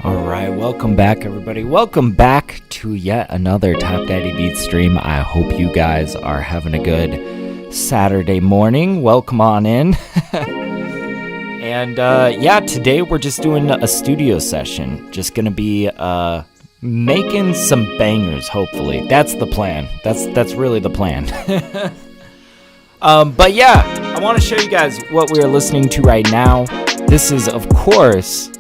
All right, welcome back, everybody. Welcome back to yet another TapDaddyBeats stream. I hope you guys are having a good Saturday morning. Welcome on in. And yeah, today we're just doing a studio session. Just gonna be making some bangers. Hopefully, that's the plan. That's really the plan. But yeah, I want to show you guys what we are listening to right now. This is, of course,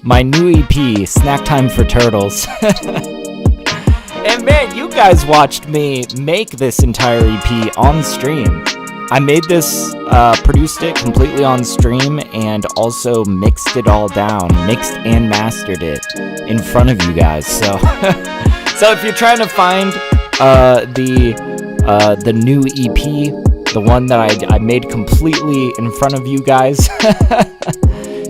my new EP, Snack Time for Turtles. And man, you guys watched me make this entire EP on stream. I made this, produced it completely on stream, and also mixed it all down, mixed and mastered it in front of you guys. So, so if you're trying to find the new EP, the one that I made completely in front of you guys.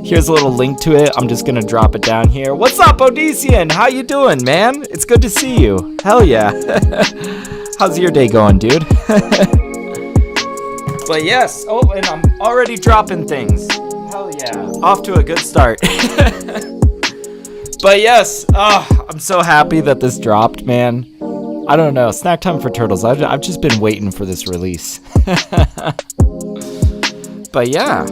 Here's a little link to it. I'm just gonna drop it down here. What's up, Odyssean? How you doing, man? It's good to see you. Hell yeah. How's your day going, dude? But yes. Oh, and I'm already dropping things. Hell yeah. Off to a good start. But yes. Oh, I'm so happy that this dropped, man. I don't know. Snack Time for Turtles. I've just been waiting for this release. But yeah.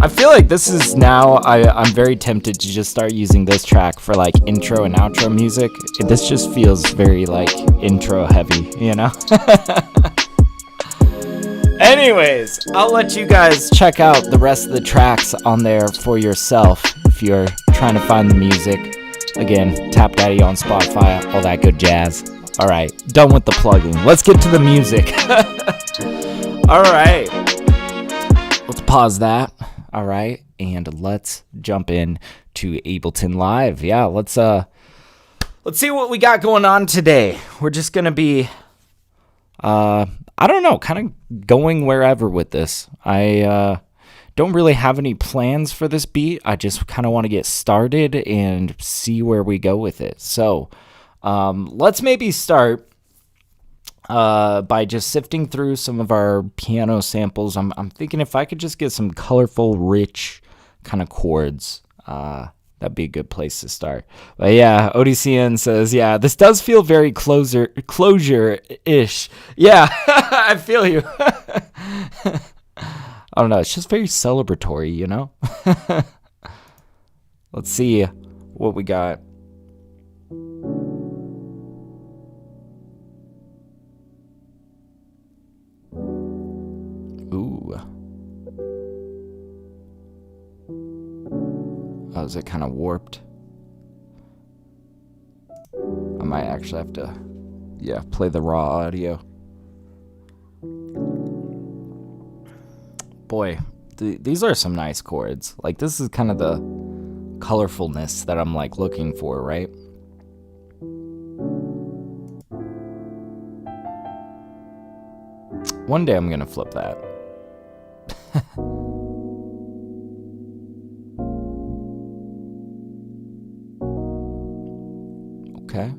I feel like this is now, I'm very tempted to just start using this track for like intro and outro music. This just feels very like intro heavy, you know? Anyways, I'll let you guys check out the rest of the tracks on there for yourself if you're trying to find the music. Again, Tap Daddy on Spotify, all that good jazz. Alright, done with the plugging. Let's get to the music. Alright. Let's pause that. All right, and let's jump in to Ableton Live. Yeah, let's see what we got going on today. We're just gonna be, I don't know, kind of going wherever with this. I don't really have any plans for this beat. I just kind of want to get started and see where we go with it. So, let's maybe start by just sifting through some of our piano samples. I'm thinking if I could just get some colorful, rich kind of chords, that'd be a good place to start. But yeah, Odyssean says, yeah, this does feel very closure-ish. Yeah, I feel you. I don't know, it's just very celebratory, you know? Let's see what we got. Ooh. Oh, is it kind of warped? I might actually have to, yeah, play the raw audio. Boy, these are some nice chords. Like, this is kind of the colorfulness that I'm, like, looking for, right? One day I'm gonna flip that. Okay.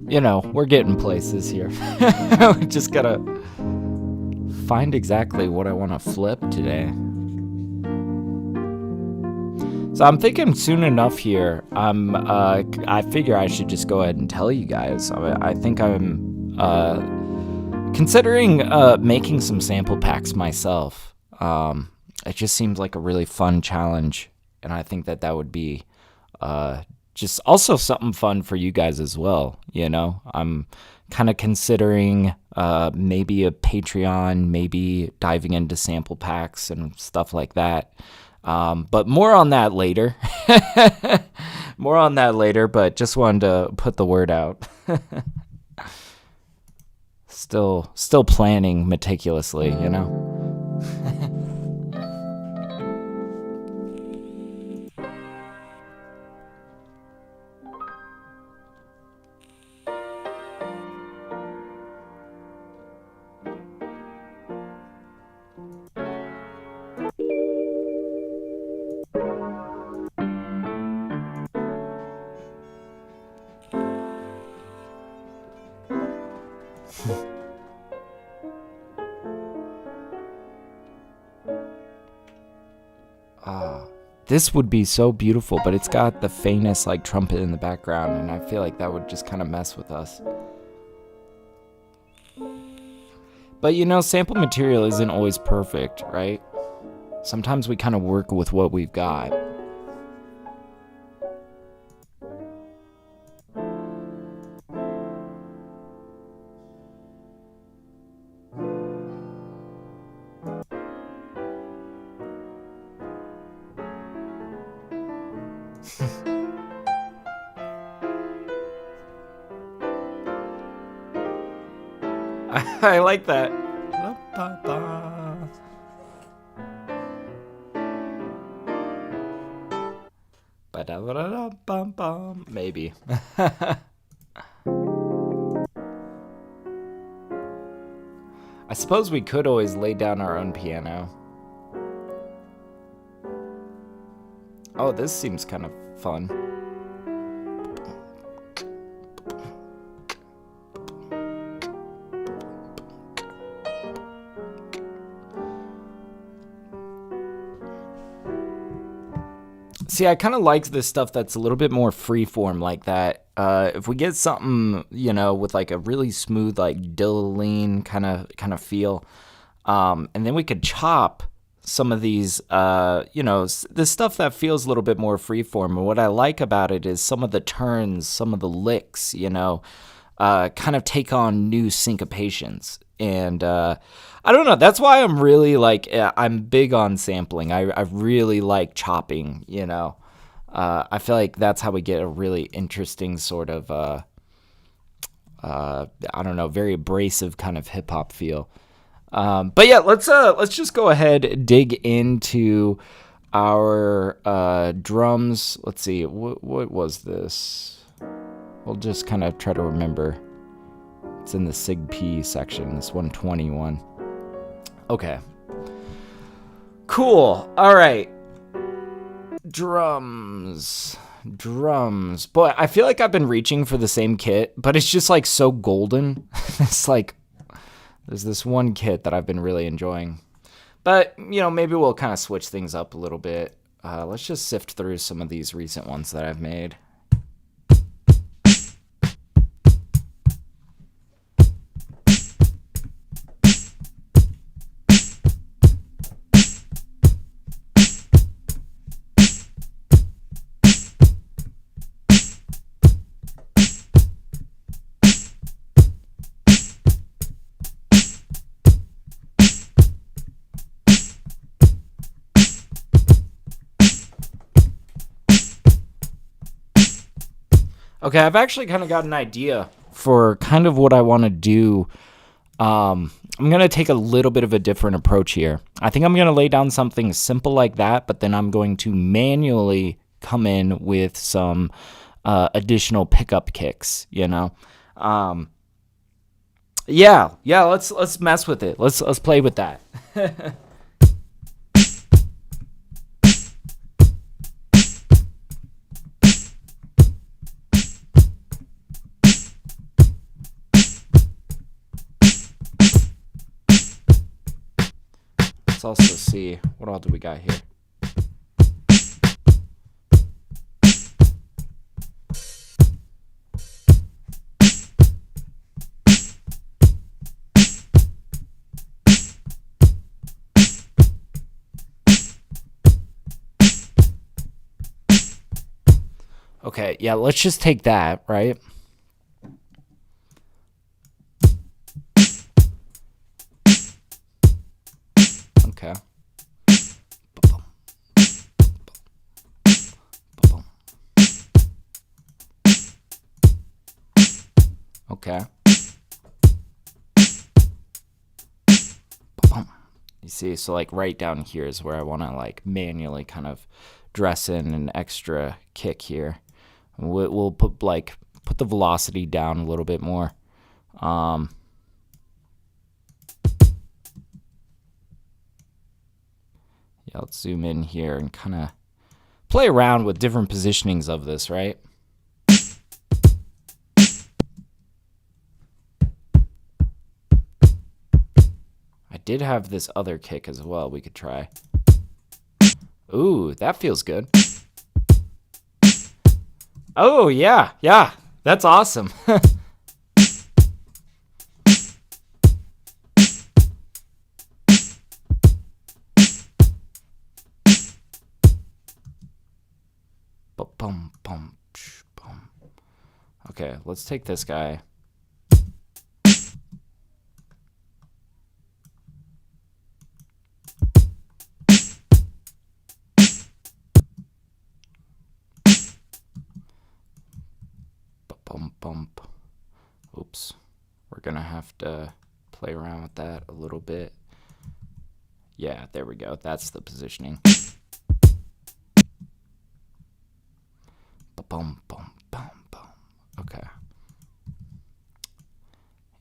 You know, we're getting places here. We just gotta find exactly what I want to flip today. So I'm thinking soon enough here, I figure I should just go ahead and tell you guys. I think I'm considering making some sample packs myself. It just seems like a really fun challenge, and I think that would be just also something fun for you guys as well, you know? I'm kind of considering maybe a Patreon, maybe diving into sample packs and stuff like that. But more on that later. More on that later, but just wanted to put the word out. Still planning meticulously, you know? This would be so beautiful, but it's got the faintest like trumpet in the background, and I feel like that would just kind of mess with us. But you know, sample material isn't always perfect, right? Sometimes we kind of work with what we've got. I like that. Maybe. I suppose we could always lay down our own piano. Oh, this seems kind of fun. See, I kind of like this stuff that's a little bit more freeform like that. If we get something, you know, with like a really smooth, like Dylan kind of feel, and then we could chop some of these, you know, the stuff that feels a little bit more freeform. And what I like about it is some of the turns, some of the licks, you know, kind of take on new syncopations. And I don't know. That's why I'm really like, I'm big on sampling. I really like chopping, you know. I feel like that's how we get a really interesting sort of, I don't know, very abrasive kind of hip hop feel. But yeah, let's just go ahead, dig into our drums. Let's see, what was this? We'll just kind of try to remember. It's in the Sig P section, this 121. Okay. Cool. All right. Drums. Boy, I feel like I've been reaching for the same kit, but it's just like so golden. It's like, there's this one kit that I've been really enjoying. But, you know, maybe we'll kind of switch things up a little bit. Let's just sift through some of these recent ones that I've made. Okay, I've actually kind of got an idea for kind of what I want to do. I'm going to take a little bit of a different approach here. I think I'm going to lay down something simple like that, but then I'm going to manually come in with some additional pickup kicks, you know? Yeah, let's mess with it. Let's play with that. Let's also see, what all do we got here? Okay, yeah, let's just take that, right? Okay. Okay. You see, so like right down here is where I want to like manually kind of dress in an extra kick here. We'll put the velocity down a little bit more. Yeah, let's zoom in here and kind of play around with different positionings of this, right? I did have this other kick as well we could try. Ooh, that feels good. Oh, yeah, yeah. That's awesome. Bum, bum, bum. Okay, let's take this guy. Bump, bump. Oops. We're gonna have to play around with that a little bit. Yeah, there we go. That's the positioning. Bum, bum, bum, bum. Okay.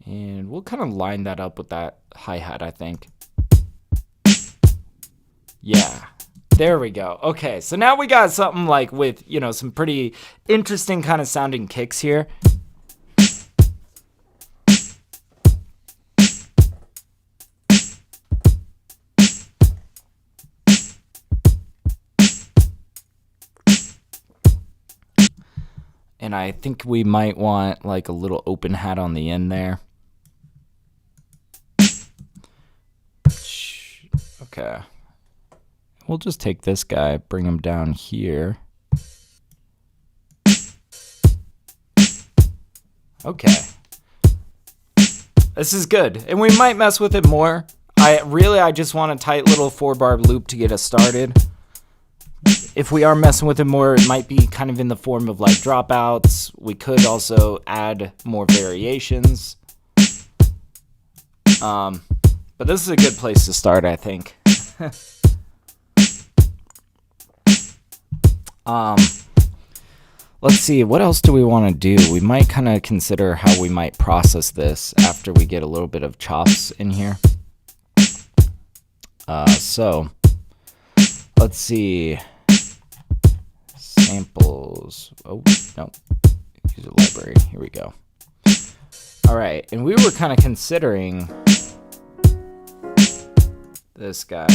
And we'll kind of line that up with that hi-hat, I think. Yeah. There we go. Okay, so now we got something like with, you know, some pretty interesting kind of sounding kicks here. And I think we might want like a little open hat on the end there. Okay. We'll just take this guy, bring him down here. Okay. This is good. And we might mess with it more. I just want a tight little 4-bar loop to get us started. If we are messing with it more, it might be kind of in the form of like dropouts. We could also add more variations. But this is a good place to start, I think. Let's see, what else do we want to do? We might kind of consider how we might process this after we get a little bit of chops in here. So, let's see. Samples. Oh, no. User library. Here we go. All right, and we were kind of considering this guy.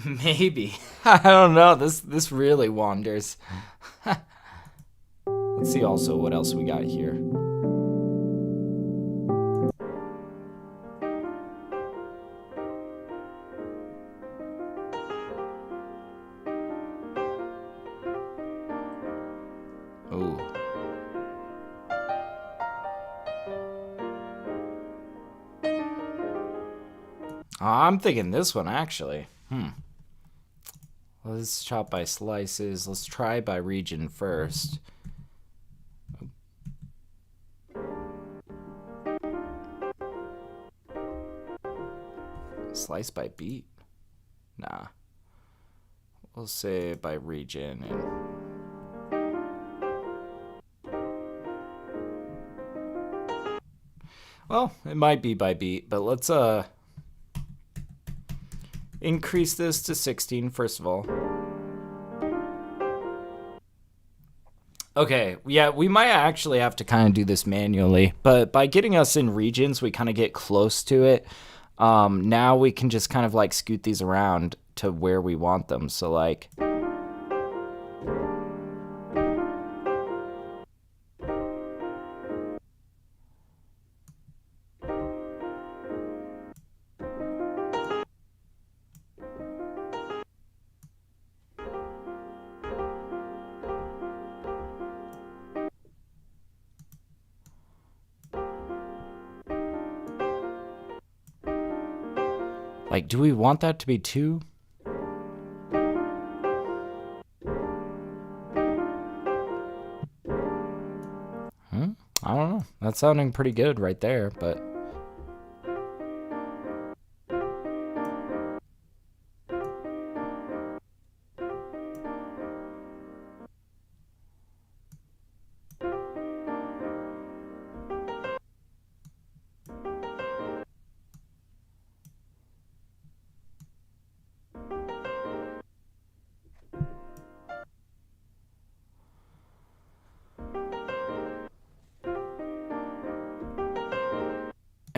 Maybe. I don't know. This really wanders. Let's see also what else we got here. Ooh. I'm thinking this one actually. Let's chop by slices. Let's try by region first. Slice by beat? Nah. We'll say by region and well, it might be by beat, but let's increase this to 16 first of all. Okay, yeah, we might actually have to kind of do this manually, but by getting us in regions, we kind of get close to it. Now we can just kind of like scoot these around to where we want them. So like, do we want that to be 2? I don't know. That's sounding pretty good right there, but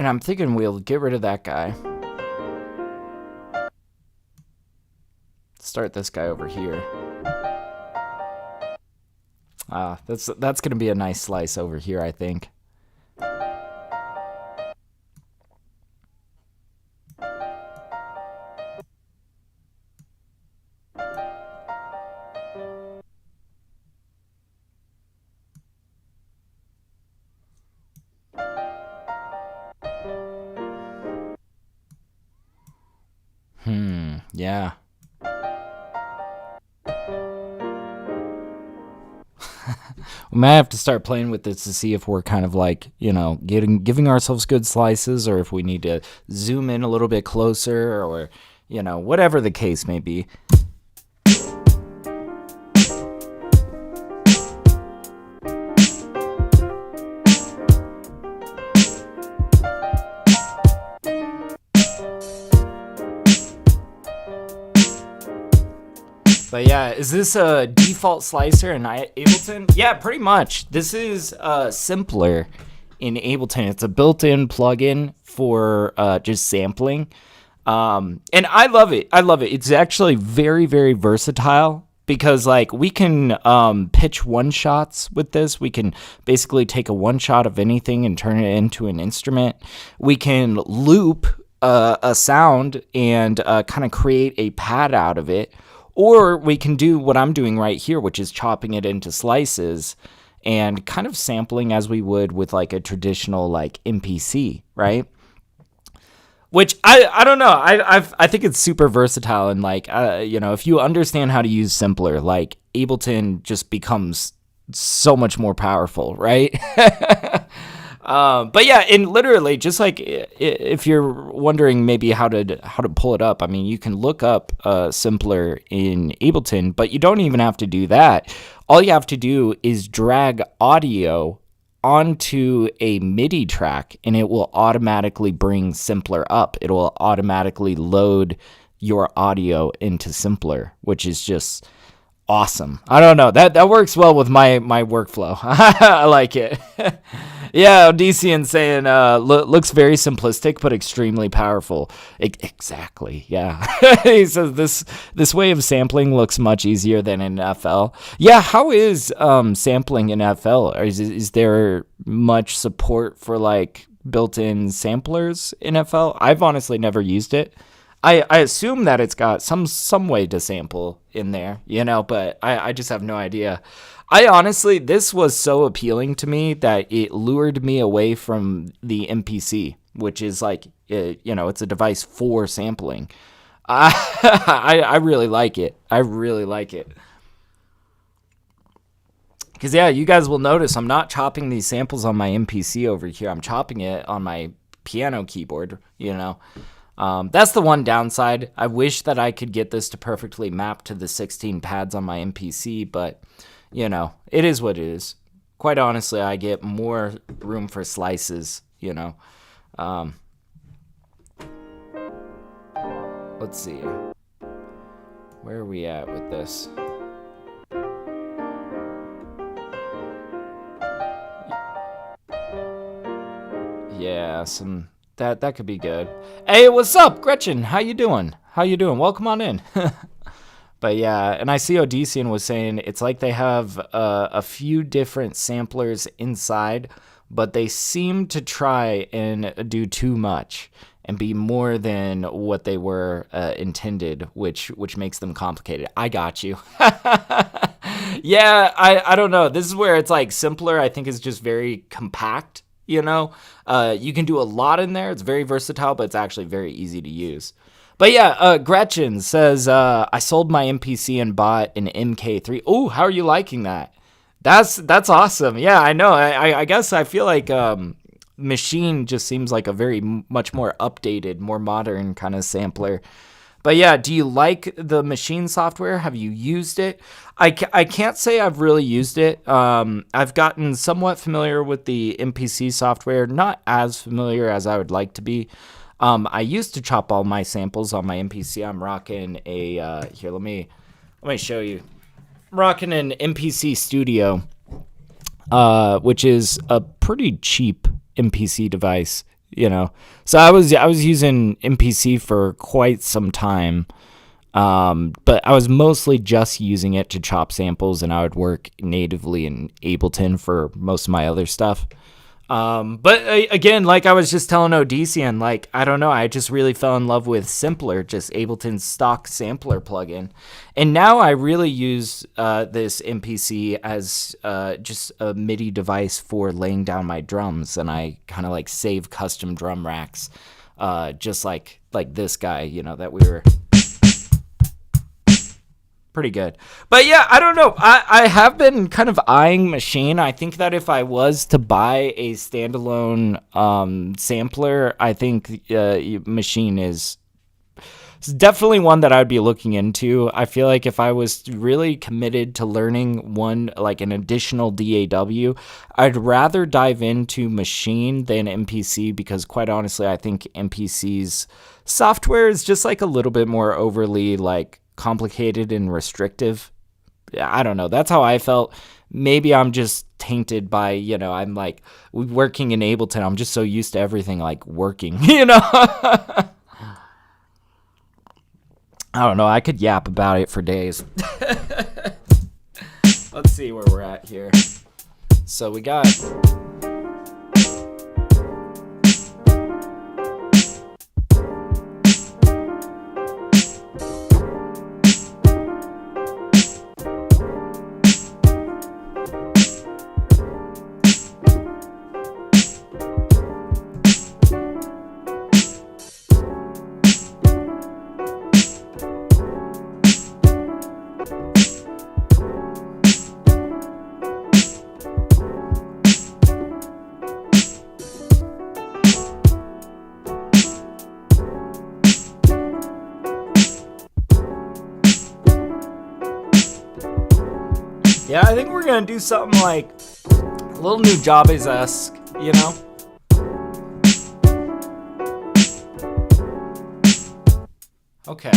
I'm thinking we'll get rid of that guy. Start this guy over here. That's going to be a nice slice over here, I think. Yeah. We might have to start playing with this to see if we're kind of like, you know, giving ourselves good slices, or if we need to zoom in a little bit closer, or, you know, whatever the case may be. But yeah, is this a default slicer in Ableton? Yeah, pretty much. This is simpler in Ableton. It's a built-in plugin for just sampling. And I love it. I love it. It's actually very, very versatile because like we can pitch one-shots with this. We can basically take a one-shot of anything and turn it into an instrument. We can loop a sound and kind of create a pad out of it. Or we can do what I'm doing right here, which is chopping it into slices and kind of sampling as we would with like a traditional like MPC, right? Which I don't know. I think it's super versatile, and like you know, if you understand how to use simpler, like Ableton just becomes so much more powerful, right? But yeah, and literally, just like if you're wondering maybe how to pull it up, I mean, you can look up simpler in Ableton, but you don't even have to do that. All you have to do is drag audio onto a MIDI track, and it will automatically bring simpler up. It will automatically load your audio into simpler, which is just awesome. I don't know, that works well with my workflow. I like it. Yeah, Odyssean saying looks very simplistic but extremely powerful. Exactly. Yeah. He says this way of sampling looks much easier than in FL. Yeah, how is sampling in FL? Is there much support for like built-in samplers in FL? I've honestly never used it. I assume that it's got some way to sample in there, you know, but I just have no idea. I honestly, this was so appealing to me that it lured me away from the MPC, which is like, you know, it's a device for sampling. I really like it. I really like it. Because, yeah, you guys will notice I'm not chopping these samples on my MPC over here. I'm chopping it on my piano keyboard, you know. That's the one downside. I wish that I could get this to perfectly map to the 16 pads on my MPC, but, you know, it is what it is. Quite honestly, I get more room for slices, you know. Let's see. Where are we at with this? Yeah, that could be good. Hey, what's up, Gretchen? How you doing? Welcome on in. But yeah, and I see Odyssean was saying it's like they have a few different samplers inside, but they seem to try and do too much and be more than what they were intended, which makes them complicated. I got you. Yeah, I don't know. This is where it's like simpler, I think, is just very compact. You know, you can do a lot in there. It's very versatile, but it's actually very easy to use. But yeah, Gretchen says, I sold my MPC and bought an MK3. Oh, how are you liking that? That's awesome. Yeah, I know. I guess I feel like Machine just seems like a very much more updated, more modern kind of sampler. But yeah, do you like the Machine software? Have you used it? I can't say I've really used it. I've gotten somewhat familiar with the MPC software, not as familiar as I would like to be. I used to chop all my samples on my MPC. I'm rocking a, here, let me show you. I'm rocking an MPC Studio, which is a pretty cheap MPC device. you know. So I was using MPC for quite some time. But I was mostly just using it to chop samples, and I would work natively in Ableton for most of my other stuff. But again, like I was just telling Odyssean, like, I don't know, I just really fell in love with Simpler, just Ableton's stock sampler plugin. And now I really use this MPC as just a MIDI device for laying down my drums, and I kind of like save custom drum racks, just like this guy, you know, that we were... Pretty good. But yeah, I don't know. I have been kind of eyeing Machine. I think that if I was to buy a standalone sampler, I think Machine is definitely one that I'd be looking into. I feel like if I was really committed to learning one, like an additional DAW, I'd rather dive into Machine than MPC, because quite honestly, I think MPC's software is just like a little bit more overly like complicated and restrictive. I don't know. That's how I felt. Maybe I'm just tainted by, you know, I'm like working in Ableton. I'm just so used to everything like working, you know? I don't know. I could yap about it for days. Let's see where we're at here. So we got... Yeah, I think we're gonna do something like a little new Jabez-esque, you know? Okay.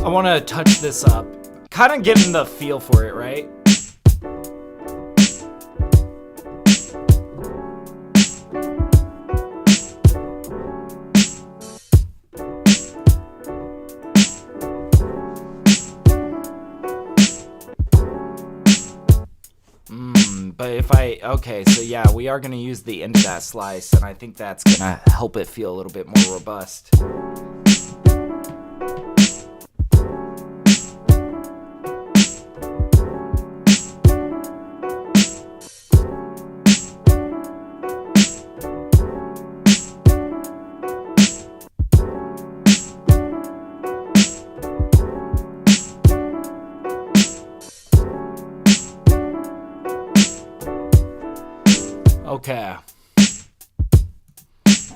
I want to touch this up. Kind of getting the feel for it, right? But if okay, so yeah, we are going to use the end of that slice, and I think that's going to help it feel a little bit more robust. Okay.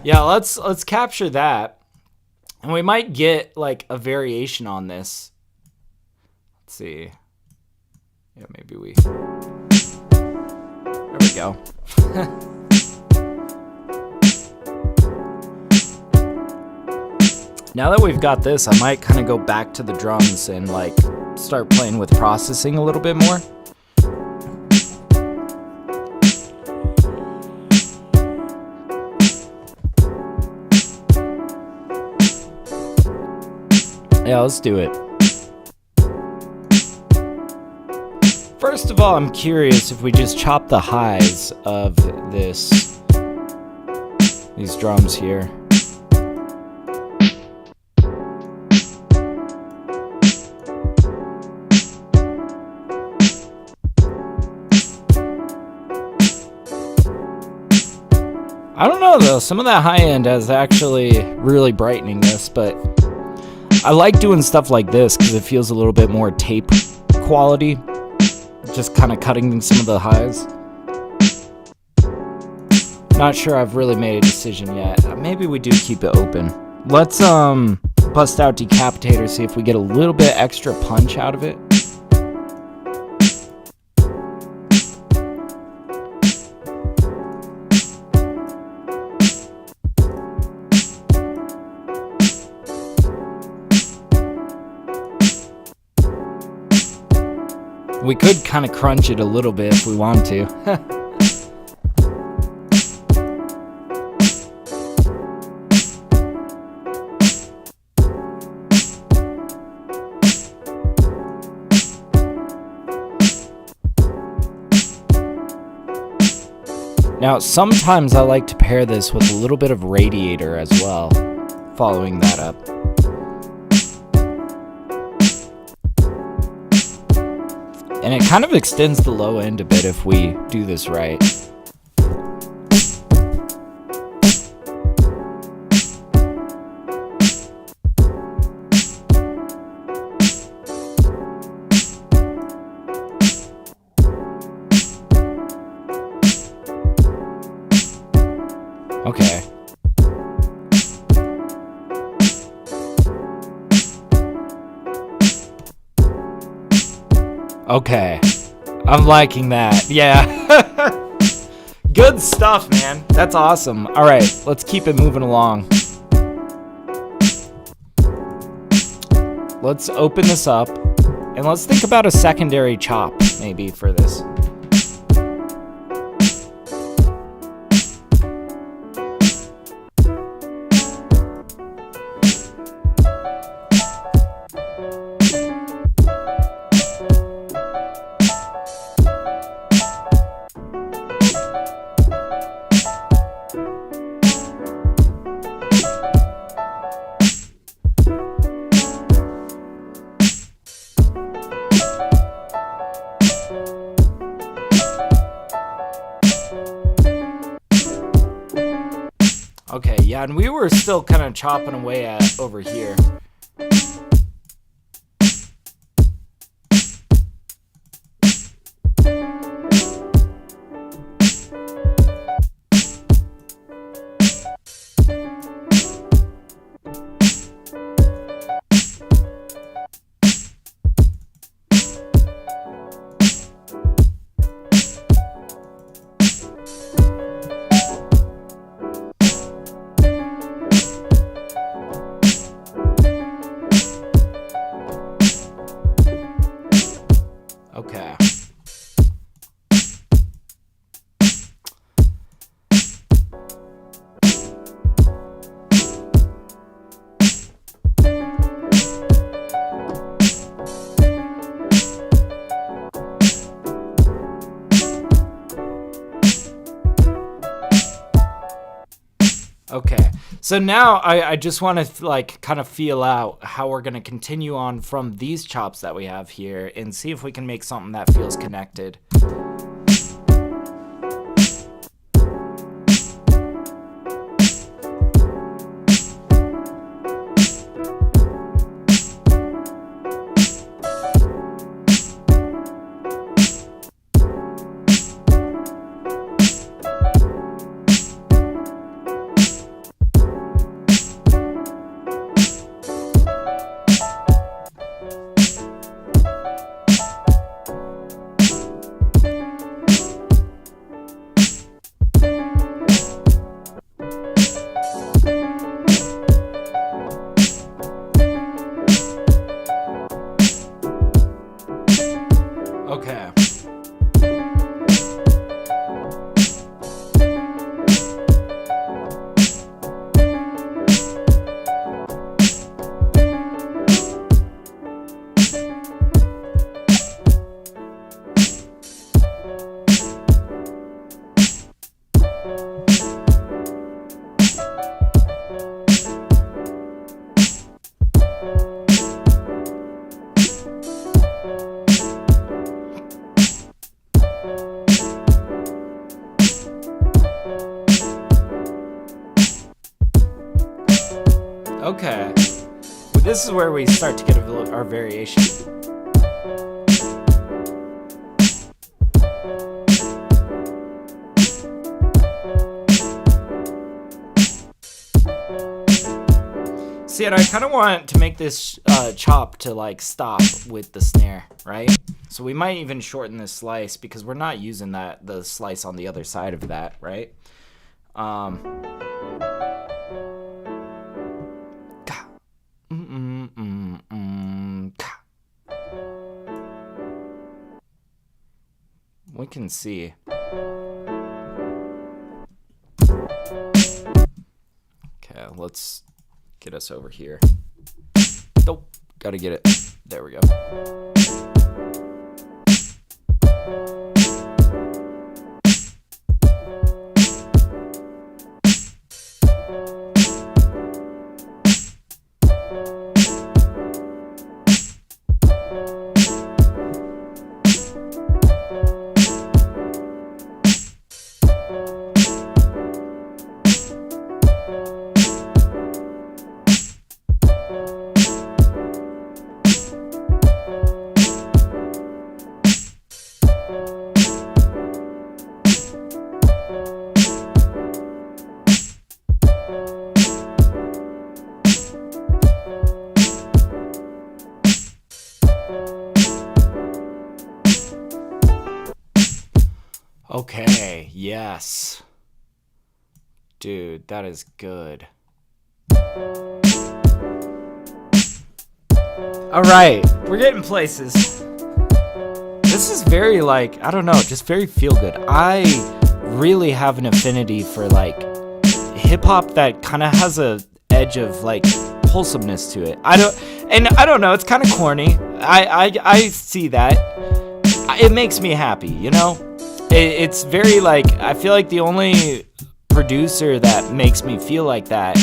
Yeah, let's capture that. And we might get like a variation on this. Let's see. Yeah, maybe we... There we go. Now that we've got this, I might kind of go back to the drums and like start playing with processing a little bit more. Yeah, let's do it. First of all, I'm curious if we just chop the highs of these drums here. I don't know though, some of that high end is actually really brightening this, but I like doing stuff like this because it feels a little bit more tape quality. Just kind of cutting some of the highs. Not sure I've really made a decision yet. Maybe we do keep it open. Let's bust out Decapitator, see if we get a little bit extra punch out of it. We could kind of crunch it a little bit if we want to. Now, sometimes I like to pair this with a little bit of Radiator as well, following that up. And it kind of extends the low end a bit if we do this right. Okay. Okay. I'm liking that. Yeah. Good stuff, man. That's awesome. All right, let's keep it moving along. Let's open this up and let's think about a secondary chop maybe for this. Okay, yeah, and we were still kind of chopping away at over here. Okay. Okay, so now I just want to like kind of feel out how we're going to continue on from these chops that we have here and see if we can make something that feels connected. Okay. Okay. We this is where we start to get our variation. See, and I kind of want to make this chop to like stop with the snare, right? So we might even shorten this slice because we're not using the slice on the other side of that, right? We can see. Okay, let's get us over here. Nope, gotta get it. There we go. Okay, yes. Dude, that is good. Alright, we're getting places. This is very, like, I don't know, just very feel good. I really have an affinity for, like, hip-hop that kind of has a edge of, like, wholesomeness to it. I don't know, it's kind of corny. I see that. It makes me happy, you know? It's very, like, I feel like the only producer that makes me feel like that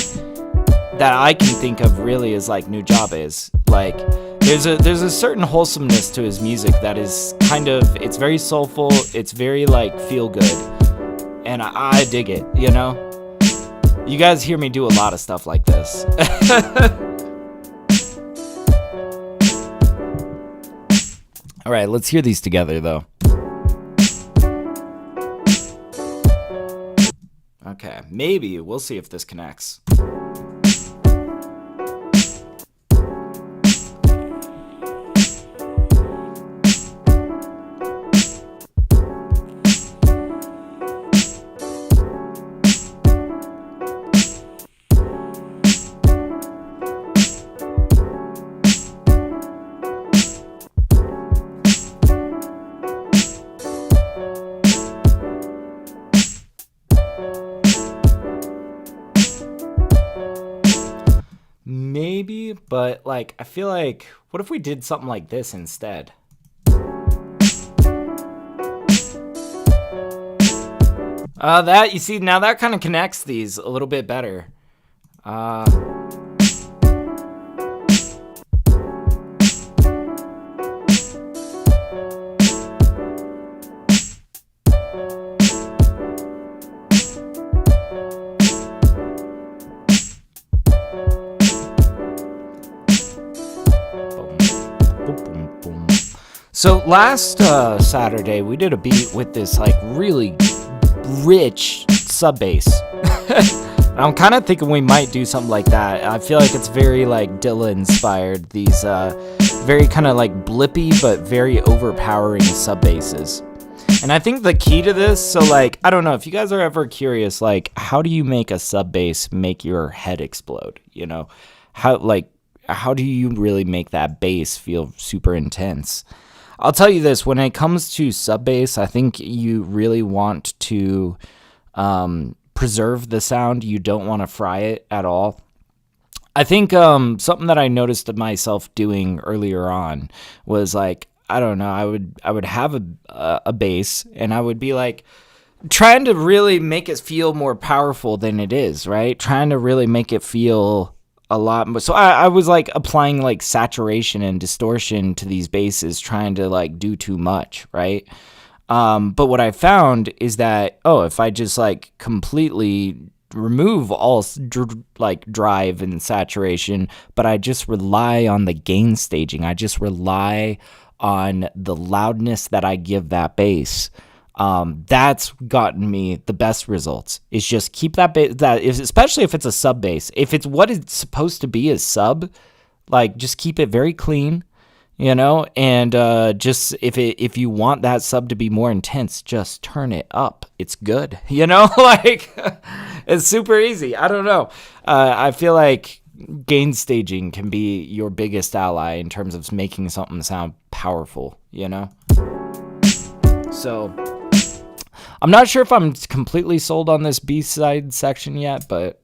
I can think of really is, like, Nujabes. Like, there's a certain wholesomeness to his music that is kind of, it's very soulful, it's very, like, feel good, and I dig it, you know? You guys hear me do a lot of stuff like this. Alright, let's hear these together, though. Okay, maybe. We'll see if this connects. Maybe, but like, I feel like, what if we did something like this instead? That, you see, now that kind of connects these a little bit better. So last Saturday, we did a beat with this like really rich sub bass. I'm kind of thinking we might do something like that. I feel like it's very like Dilla inspired. These very kind of like blippy but very overpowering sub basses. And I think the key to this, so like, I don't know if you guys are ever curious, like, how do you make a sub bass make your head explode? You know, how do you really make that bass feel super intense? I'll tell you this, when it comes to sub bass, I think you really want to preserve the sound. You don't want to fry it at all. I think something that I noticed myself doing earlier on was like, I don't know, I would have a bass and I would be like trying to really make it feel more powerful than it is, right? Trying to really make it feel a lot more. So I was like applying like saturation and distortion to these basses, trying to like do too much, right? But what I found is that, if I just like completely remove all like drive and saturation, but I just rely on the gain staging. I just rely on the loudness that I give that bass. That's gotten me the best results. Is just keep that bass, especially if it's a sub bass. If it's what it's supposed to be as sub, like just keep it very clean, you know, and just if you want that sub to be more intense, just turn it up. It's good, you know, like it's super easy. I don't know. I feel like gain staging can be your biggest ally in terms of making something sound powerful, you know? So I'm not sure if I'm completely sold on this B-side section yet, but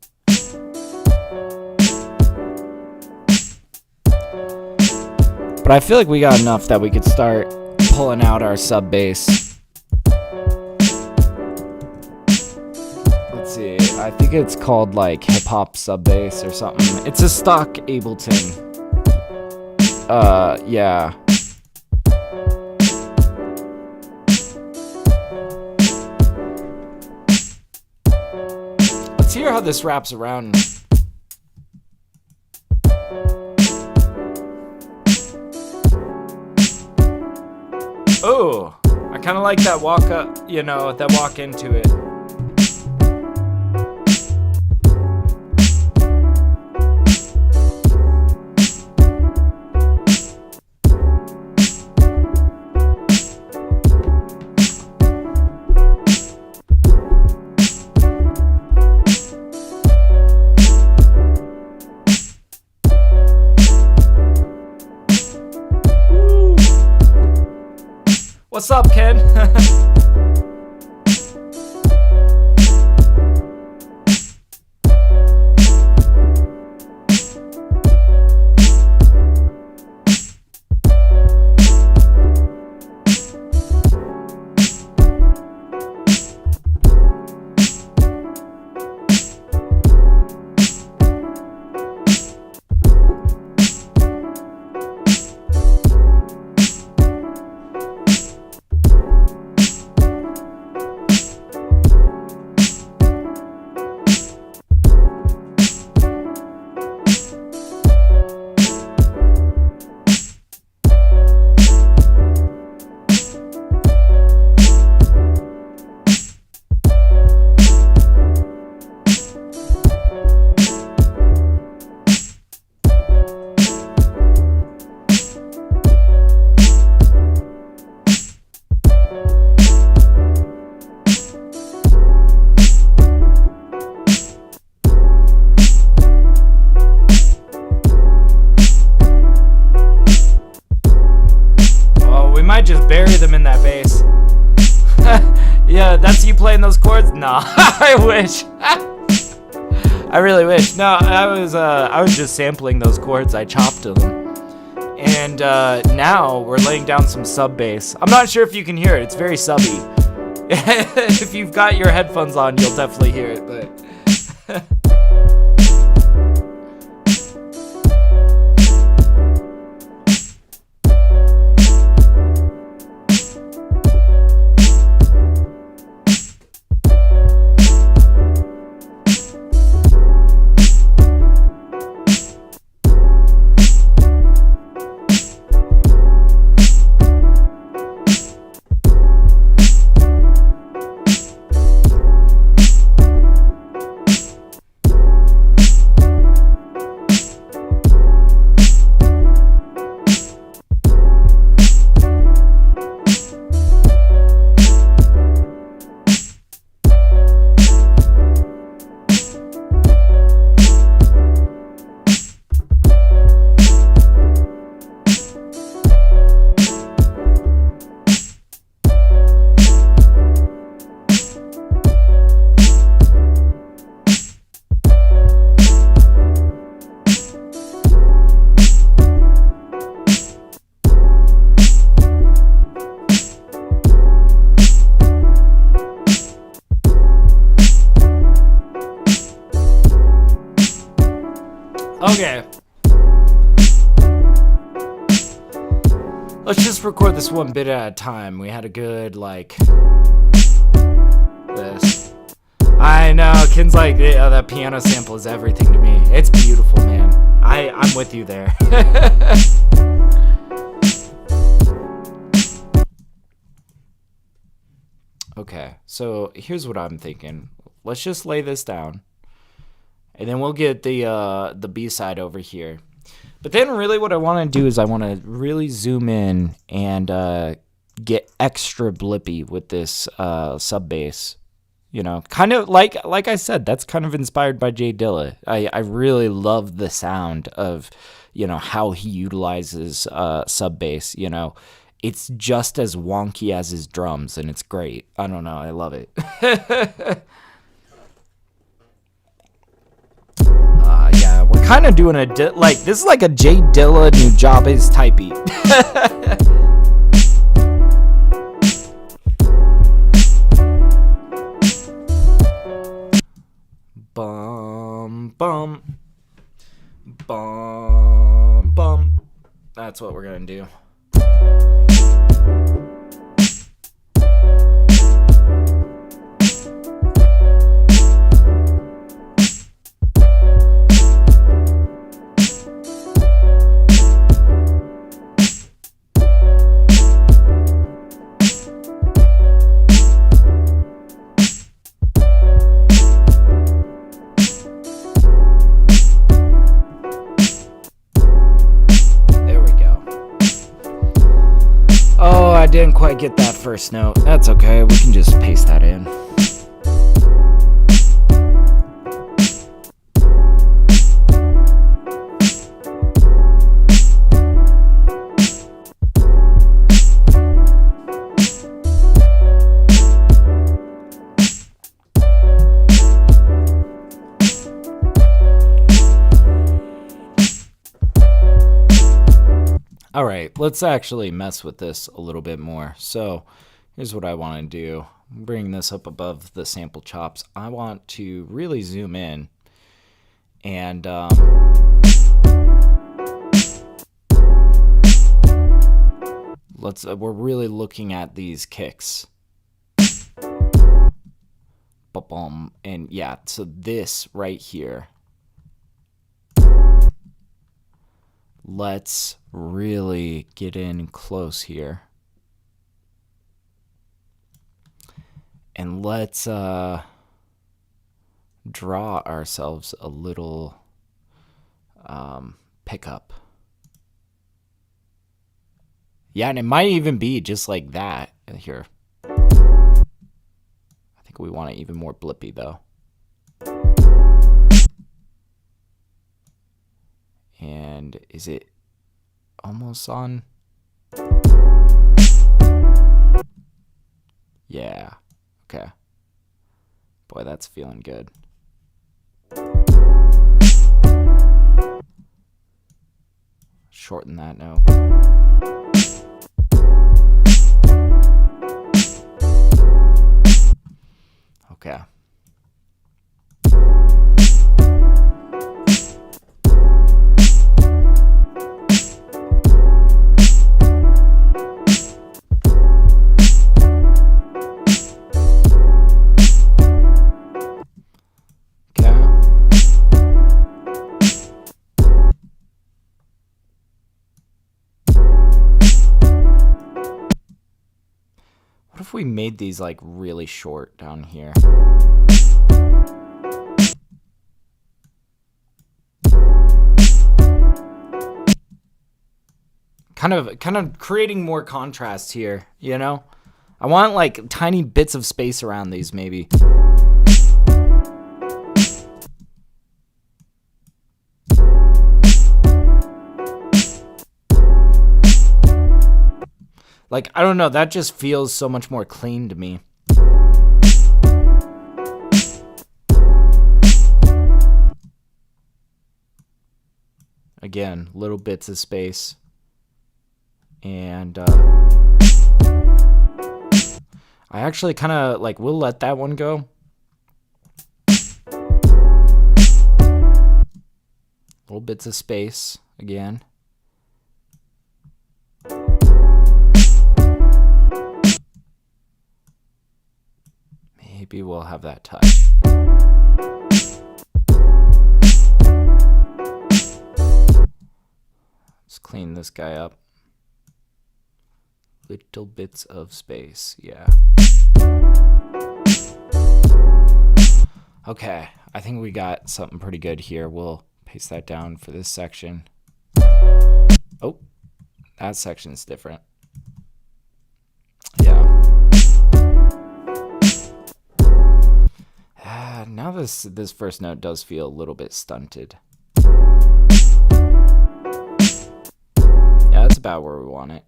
I feel like we got enough that we could start pulling out our sub bass. Let's see, I think it's called like hip hop sub bass or something. It's a stock Ableton. Yeah. Let's hear how this wraps around. Oh, I kind of like that walk up, you know, that walk into it. What's up, Ken? Just bury them in that bass. Yeah, that's you playing those chords? Nah, I wish. I really wish. No, I was just sampling those chords. I chopped them, and now we're laying down some sub bass. I'm not sure if you can hear it. It's very subby. If you've got your headphones on, you'll definitely hear it. But okay. Let's just record this one bit at a time. We had a good, like, this. I know. Ken's like, yeah, that piano sample is everything to me. It's beautiful, man. I'm with you there. Okay, so here's what I'm thinking. Let's just lay this down, and then we'll get the B side over here. But then really what I want to do is I want to really zoom in and get extra blippy with this sub bass. You know, kind of like I said, that's kind of inspired by Jay Dilla. I really love the sound of, you know, how he utilizes sub bass. You know, it's just as wonky as his drums, and it's great. I don't know, I love it. Yeah, we're kind of doing like this is like a Jay Dilla Nujabes type beat. Bum bum bum bum. That's what we're gonna do. I didn't quite get that first note. That's okay, we can just paste that in. All right, let's actually mess with this a little bit more. So here's what I want to do. Bring this up above the sample chops. I want to really zoom in and we're really looking at these kicks. Ba-bum. And yeah, so this right here. Let's really get in close here. And let's draw ourselves a little pickup. Yeah, and it might even be just like that here. I think we want it even more blippy though. And is it almost on? Yeah. Okay. Boy, that's feeling good. Shorten that note. Okay. What if we made these like really short down here? Kind of creating more contrast here, you know? I want like tiny bits of space around these maybe. Like, I don't know, that just feels so much more clean to me. Again, little bits of space. And I actually kind of, like, we'll let that one go. Little bits of space, again. maybe we'll have that touch. Let's clean this guy up. Little bits of space, yeah. Okay, I think we got something pretty good here. We'll paste that down for this section. Oh, that section's different. Yeah. Now this first note does feel a little bit stunted. Yeah, that's about where we want it.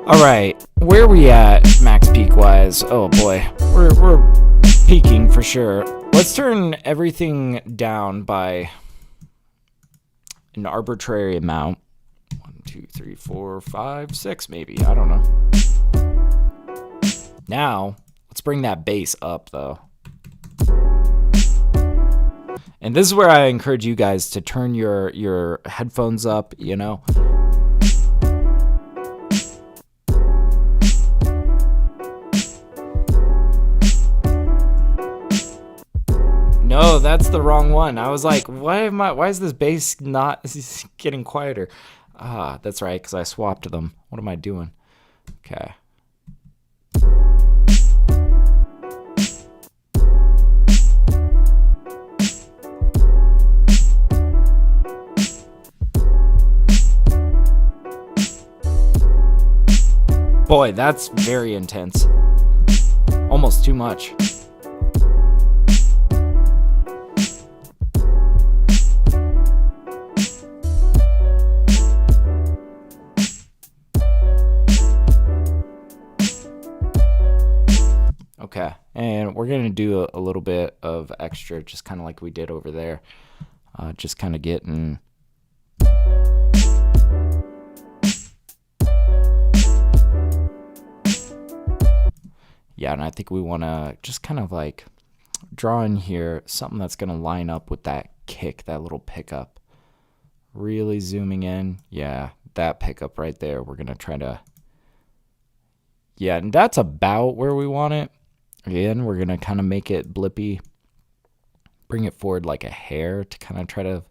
All right, where are we at max peak wise? Oh boy, we're peaking for sure. Let's turn everything down by an arbitrary amount. 1, 2, 3, 4, 5, 6, maybe. I don't know. Now, let's bring that bass up though. And this is where I encourage you guys to turn your headphones up, you know. No, that's the wrong one. I was like, why is this bass not getting quieter? Ah, that's right, because I swapped them. What am I doing? Okay. Boy, that's very intense. Almost too much. Okay, and we're going to do a little bit of extra, just kind of like we did over there. Just kind of getting... Yeah, and I think we want to just kind of like draw in here something that's going to line up with that kick, that little pickup. Really zooming in. Yeah, that pickup right there. We're going to try to... Yeah, and that's about where we want it. Again, we're going to kind of make it blippy, bring it forward like a hair to kind of try to,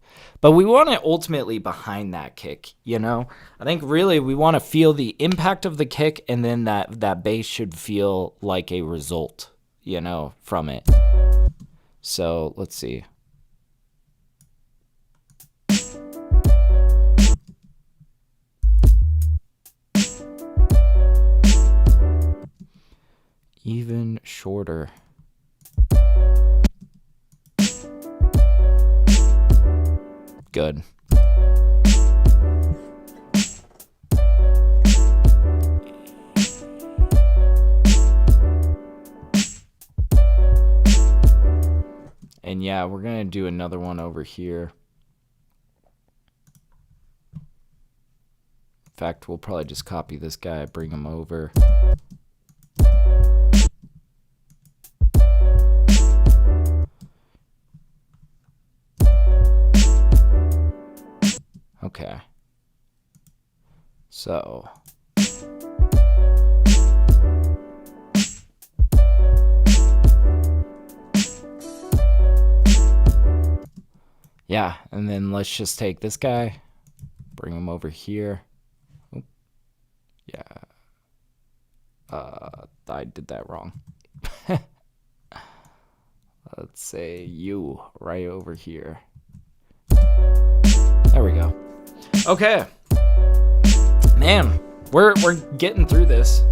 but we want it ultimately behind that kick, you know? I think really we want to feel the impact of the kick, and then that bass should feel like a result, you know, from it. So let's see. Even shorter. Good. And yeah, we're going to do another one over here. In fact, we'll probably just copy this guy, bring him over. Okay. So. Yeah, and then let's just take this guy, bring him over here. Oop. Yeah. I did that wrong. Let's say you right over here. There we go. Okay. Man, we're getting through this.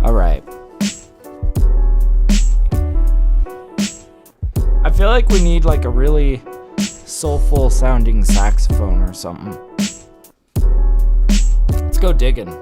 All right. I feel like we need like a really soulful sounding saxophone or something. Let's go digging.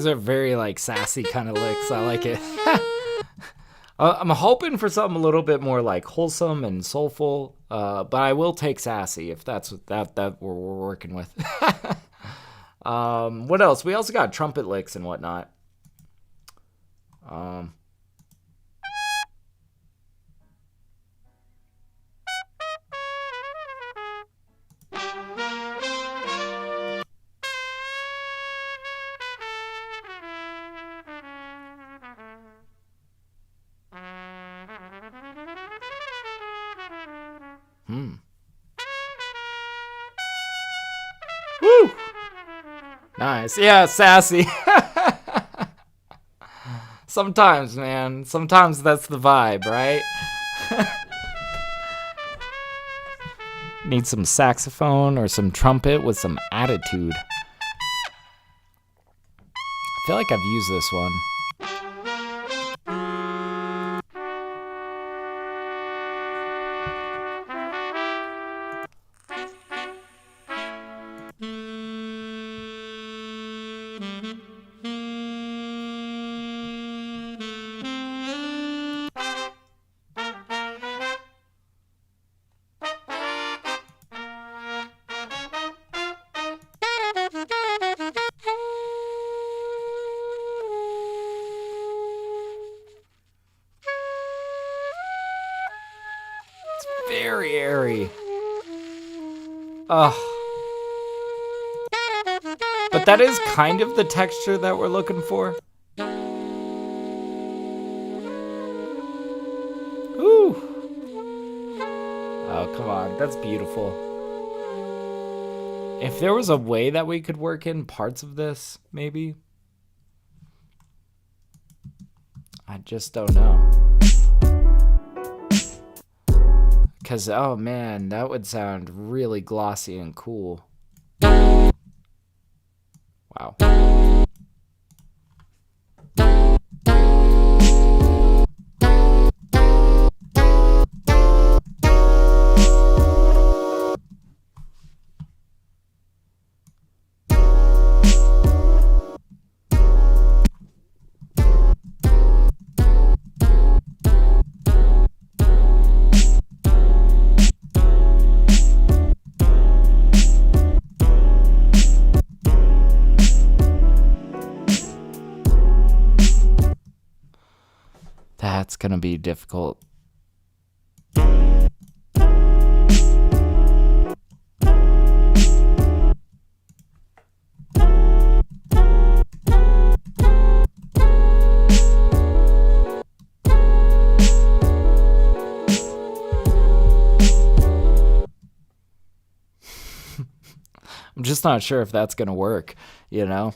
These are very like sassy kind of licks. I like it. I'm hoping for something a little bit more like wholesome and soulful, but I will take sassy if that's that we're working with. What else? We also got trumpet licks and whatnot. Woo! Nice. Yeah, sassy. Sometimes, man. Sometimes that's the vibe, right? Need some saxophone or some trumpet with some attitude. I feel like I've used this one. Very airy. Ugh. But that is kind of the texture that we're looking for. Ooh. Oh, come on. That's beautiful. If there was a way that we could work in parts of this, maybe. I just don't know. Because, oh man, that would sound really glossy and cool. Wow. That's gonna be difficult. I'm just not sure if that's gonna work, you know?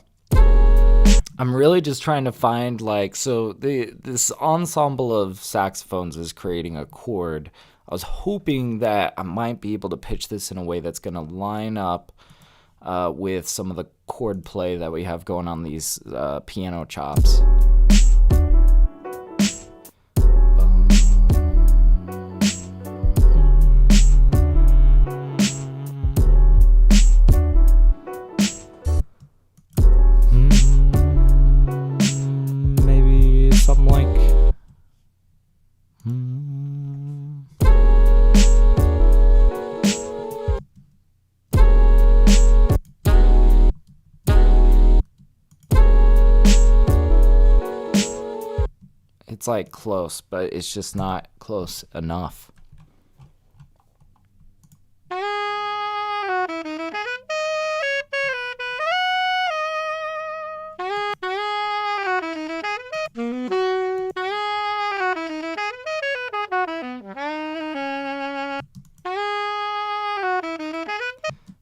I'm really just trying to find, like, so this ensemble of saxophones is creating a chord. I was hoping that I might be able to pitch this in a way that's going to line up with some of the chord play that we have going on these piano chops. It's like close, but it's just not close enough.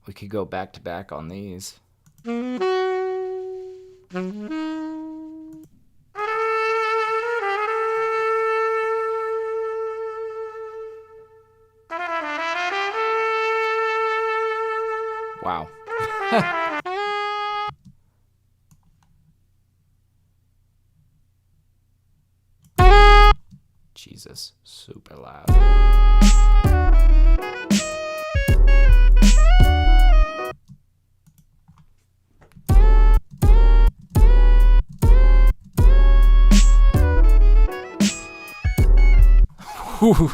We could go back to back on these. Wow. Jesus, super loud. Whew.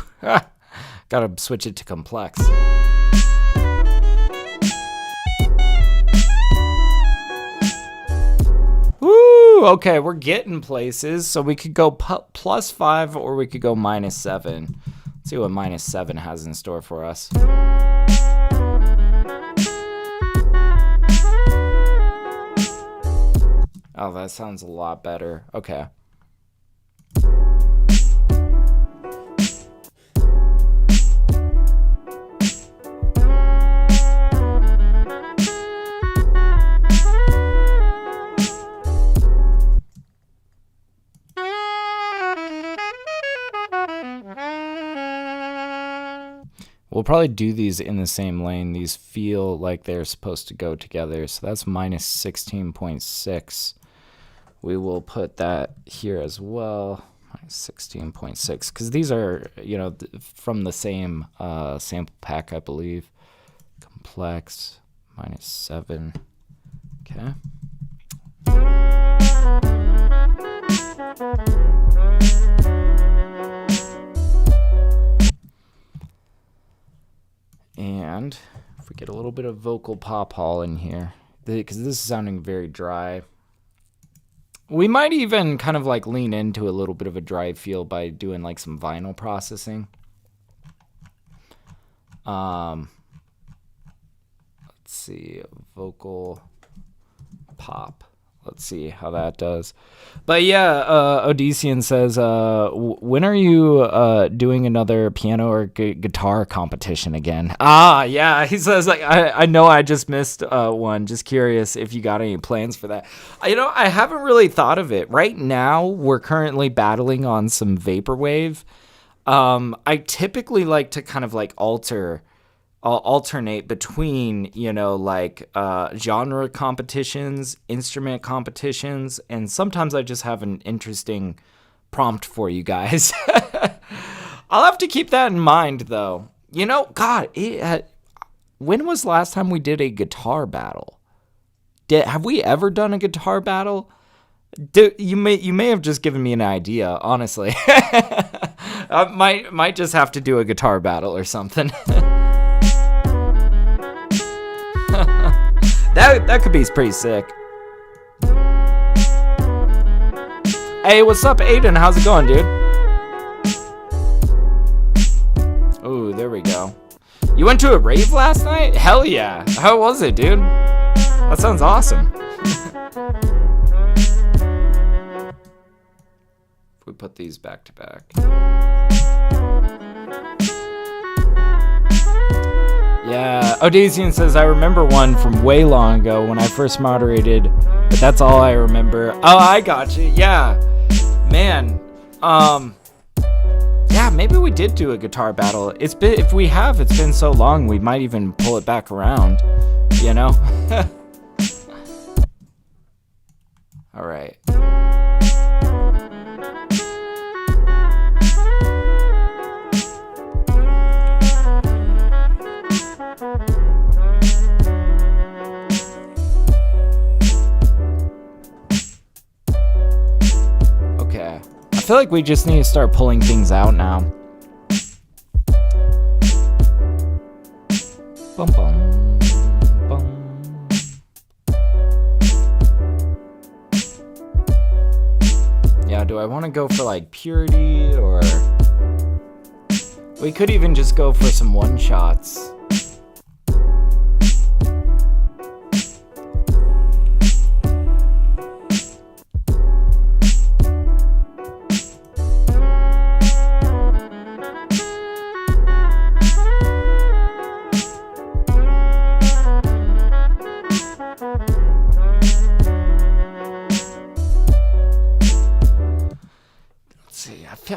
Gotta switch it to complex. Woo! Okay, we're getting places. So we could go +5 or we could go -7. Let's see what -7 has in store for us. Oh, that sounds a lot better. Okay. We'll probably do these in the same lane. These feel like they're supposed to go together. So that's -16.6. We will put that here as well. -16.6. Because these are, you know, from the same sample pack, I believe. Complex, -7. Okay. And if we get a little bit of vocal pop hall in here, because this is sounding very dry, we might even kind of like lean into a little bit of a dry feel by doing like some vinyl processing. Let's see, vocal pop. Let's see how that does. But yeah, Odyssean says, when are you doing another piano or guitar competition again? Ah, yeah. He says, like, I know I just missed one. Just curious if you got any plans for that. You know, I haven't really thought of it. Right now, we're currently battling on some vaporwave. I typically like to kind of like alternate between, you know, like genre competitions, instrument competitions, and sometimes I just have an interesting prompt for you guys. I'll have to keep that in mind, though. You know, God, when was the last time we did a guitar battle? Have we ever done a guitar battle? You may have just given me an idea, honestly. I might just have to do a guitar battle or something. That could be pretty sick. Hey, what's up, Aiden? How's it going, dude? Oh, there we go. You went to a rave last night? Hell yeah. How was it, dude? That sounds awesome. If we put these back to back. Yeah, Odyssean says, I remember one from way long ago when I first moderated, but that's all I remember. Oh, I got you. Yeah. Man. Yeah, maybe we did do a guitar battle. It's been so long, we might even pull it back around, you know? All right. I feel like we just need to start pulling things out now. Bum, bum, bum. Yeah, do I want to go for like purity, or we could even just go for some one-shots.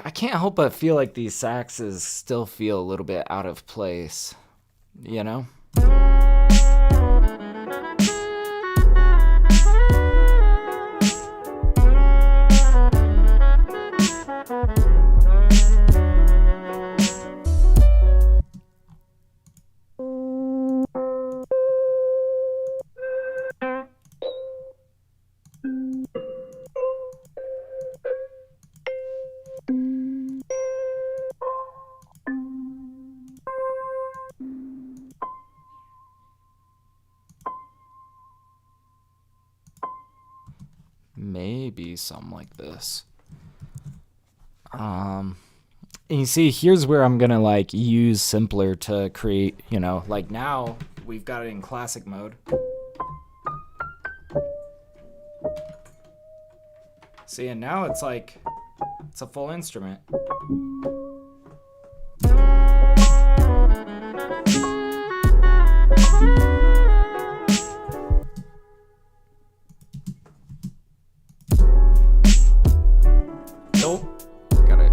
I can't help but feel like these saxes still feel a little bit out of place, you know? maybe something like this. And you see, here's where I'm gonna like use simpler to create, you know, like now we've got it in classic mode. See, and now it's like, it's a full instrument. Nope. Got it.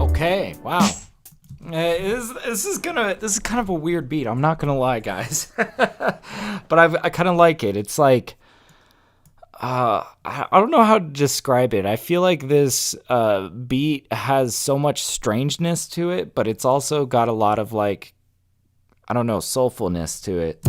Okay, wow. This is kind of a weird beat. I'm not gonna lie, guys, but I kind of like it. It's like I don't know how to describe it. I feel like this beat has so much strangeness to it, but it's also got a lot of like, I don't know, soulfulness to it.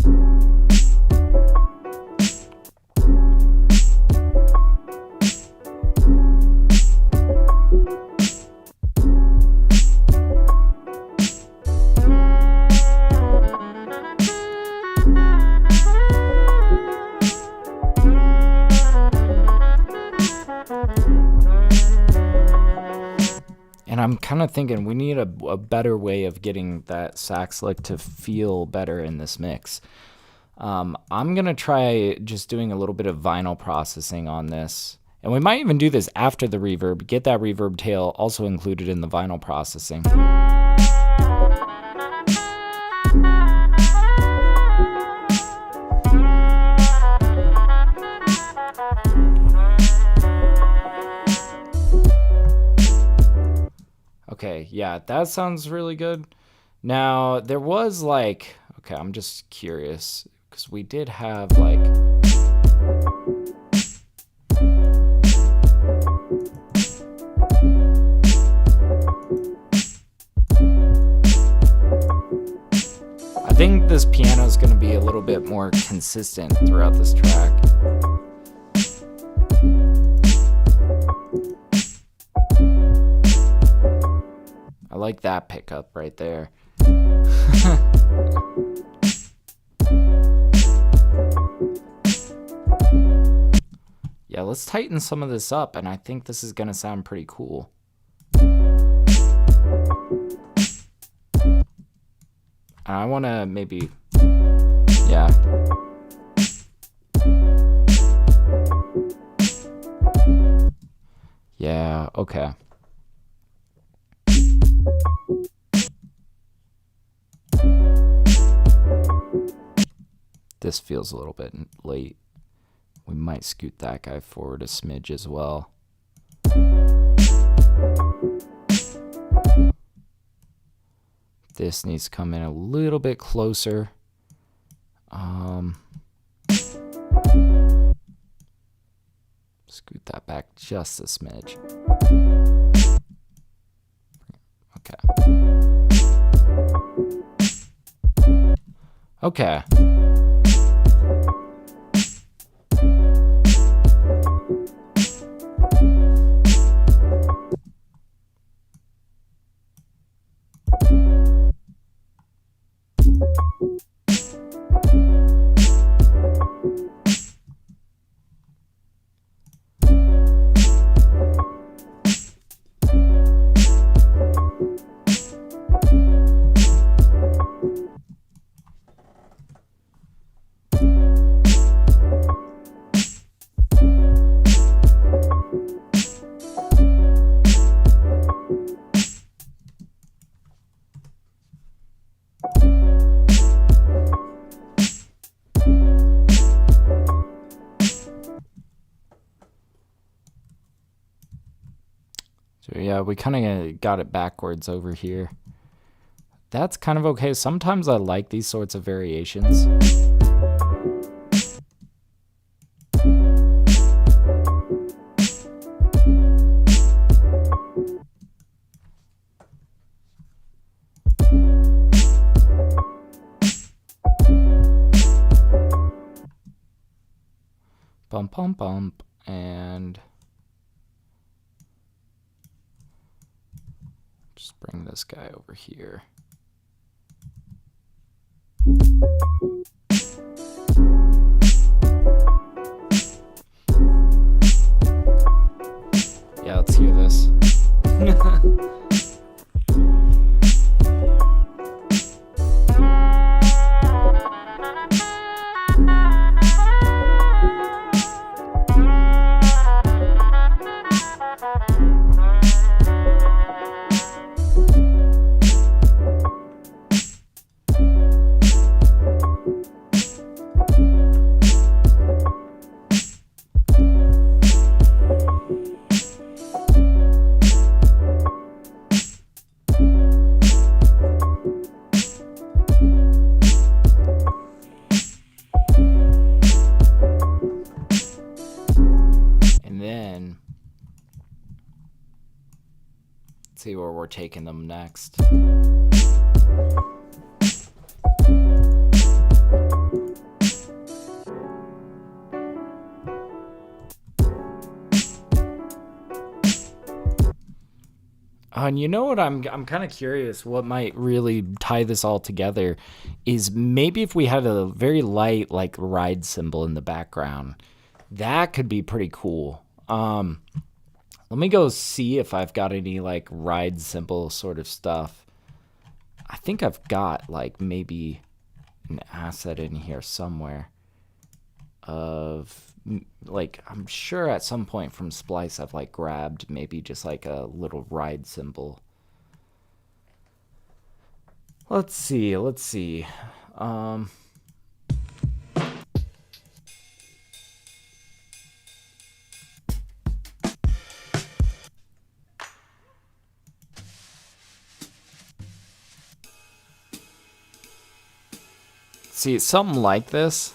And I'm kind of thinking we need a better way of getting that sax lick to feel better in this mix. I'm going to try just doing a little bit of vinyl processing on this. And we might even do this after the reverb. Get that reverb tail also included in the vinyl processing. Okay, yeah, that sounds really good. Now, there was like, okay, I'm just curious, because we did have like... I think this piano is going to be a little bit more consistent throughout this track. I like that pickup right there. Yeah, let's tighten some of this up, and I think this is gonna sound pretty cool. And I wanna maybe, yeah. Yeah, okay. This feels a little bit late. We might scoot that guy forward a smidge as well. This needs to come in a little bit closer. Scoot that back just a smidge. Okay. Okay. So yeah, we kind of got it backwards over here. That's kind of okay. Sometimes I like these sorts of variations. Bump, bump, bump, and just bring this guy over here. Yeah, let's hear this. See where we're taking them next. And you know what, I'm kind of curious what might really tie this all together is maybe if we had a very light like ride cymbal in the background. That could be pretty cool. Let me go see if I've got any like ride cymbal sort of stuff. I think I've got like maybe an asset in here somewhere of like, I'm sure at some point from Splice I've like grabbed maybe just like a little ride cymbal. Let's see. See, something like this.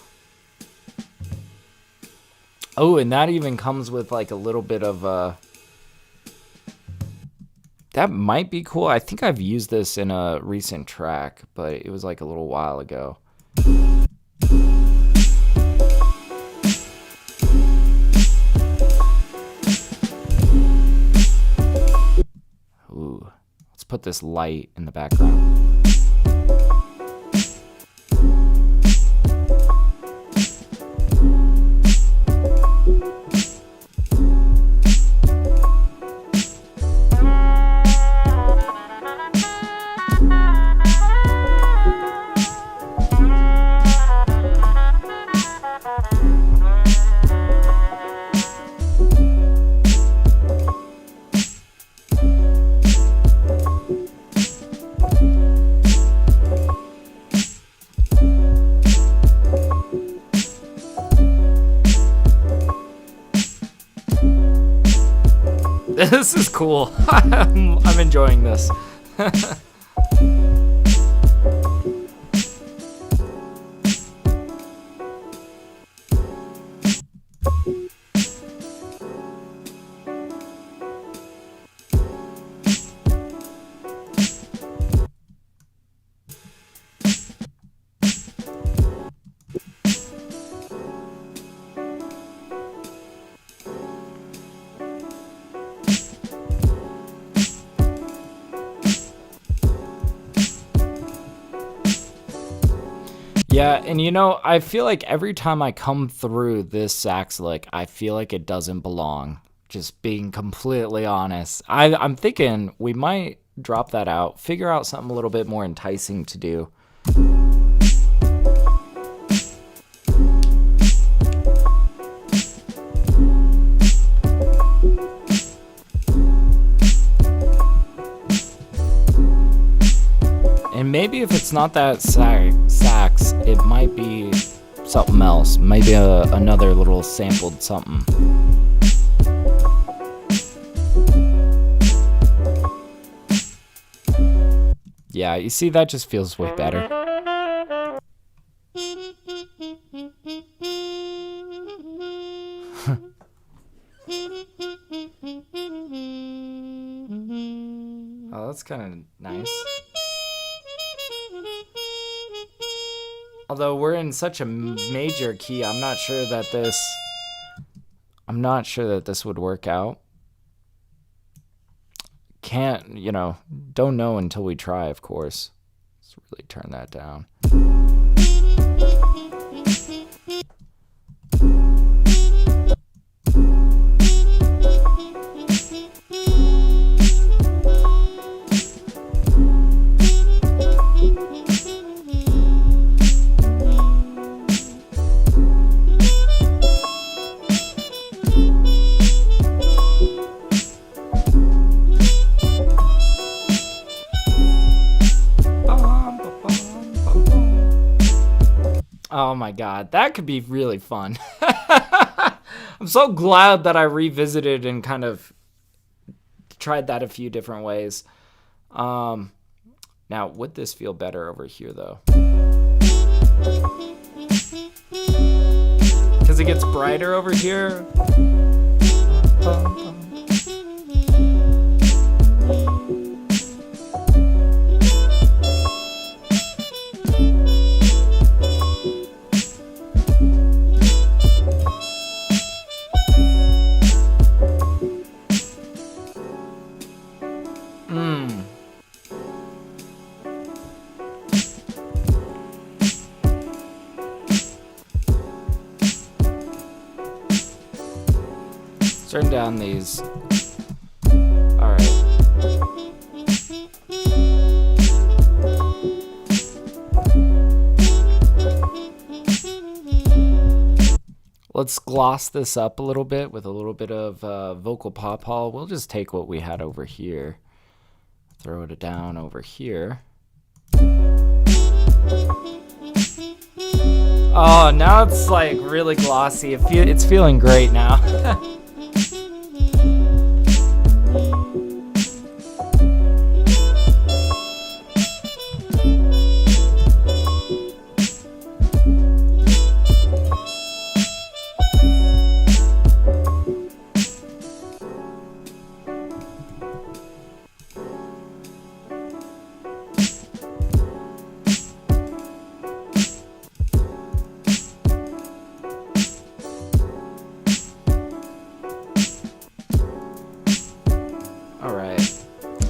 Oh, and that even comes with like a little bit of that might be cool. I think I've used this in a recent track, but it was like a little while ago. Ooh, let's put this light in the background. This is cool. I'm enjoying this. Yeah, and you know, I feel like every time I come through this sax lick, I feel like it doesn't belong. Just being completely honest. I'm thinking we might drop that out, figure out something a little bit more enticing to do. And maybe if it's not that sax, it might be something else. Maybe another little sampled something. Yeah, you see, that just feels way better. Oh, that's kind of nice. Although we're in such a major key, I'm not sure that this would work out. Can't, you know, don't know until we try, of course. Let's really turn that down. Oh my god, that could be really fun. I'm so glad that I revisited and kind of tried that a few different ways. Now, would this feel better over here, though? Because it gets brighter over here. Turn down these. All right. Let's gloss this up a little bit with a little bit of vocal pop hall. We'll just take what we had over here, throw it down over here. Oh, now it's like really glossy. It's feeling great now.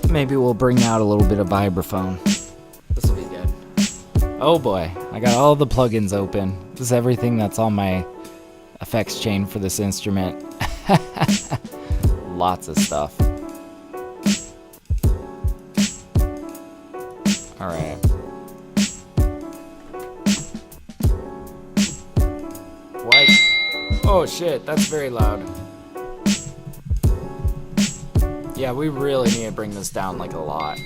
Maybe we'll bring out a little bit of vibraphone. This will be good. Oh boy, I got all the plugins open. This is everything that's on my effects chain for this instrument. Lots of stuff. All right. What? Oh shit, that's very loud. Yeah, we really need to bring this down like a lot.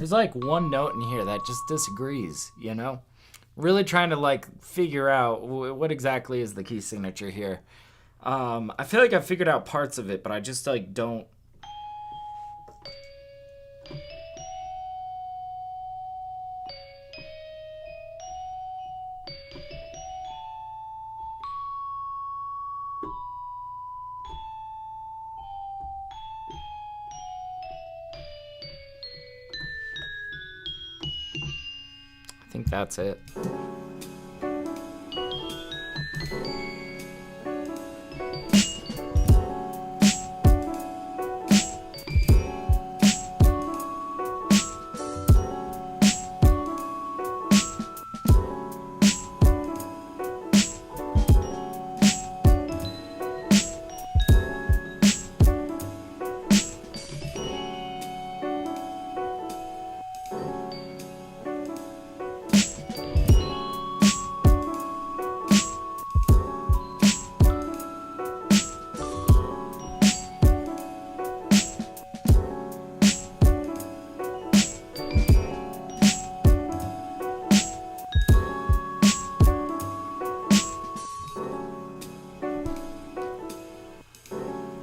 There's like one note in here that just disagrees, you know? Really trying to like figure out what exactly is the key signature here. I feel like I figured out parts of it, but I just like don't. I think that's it.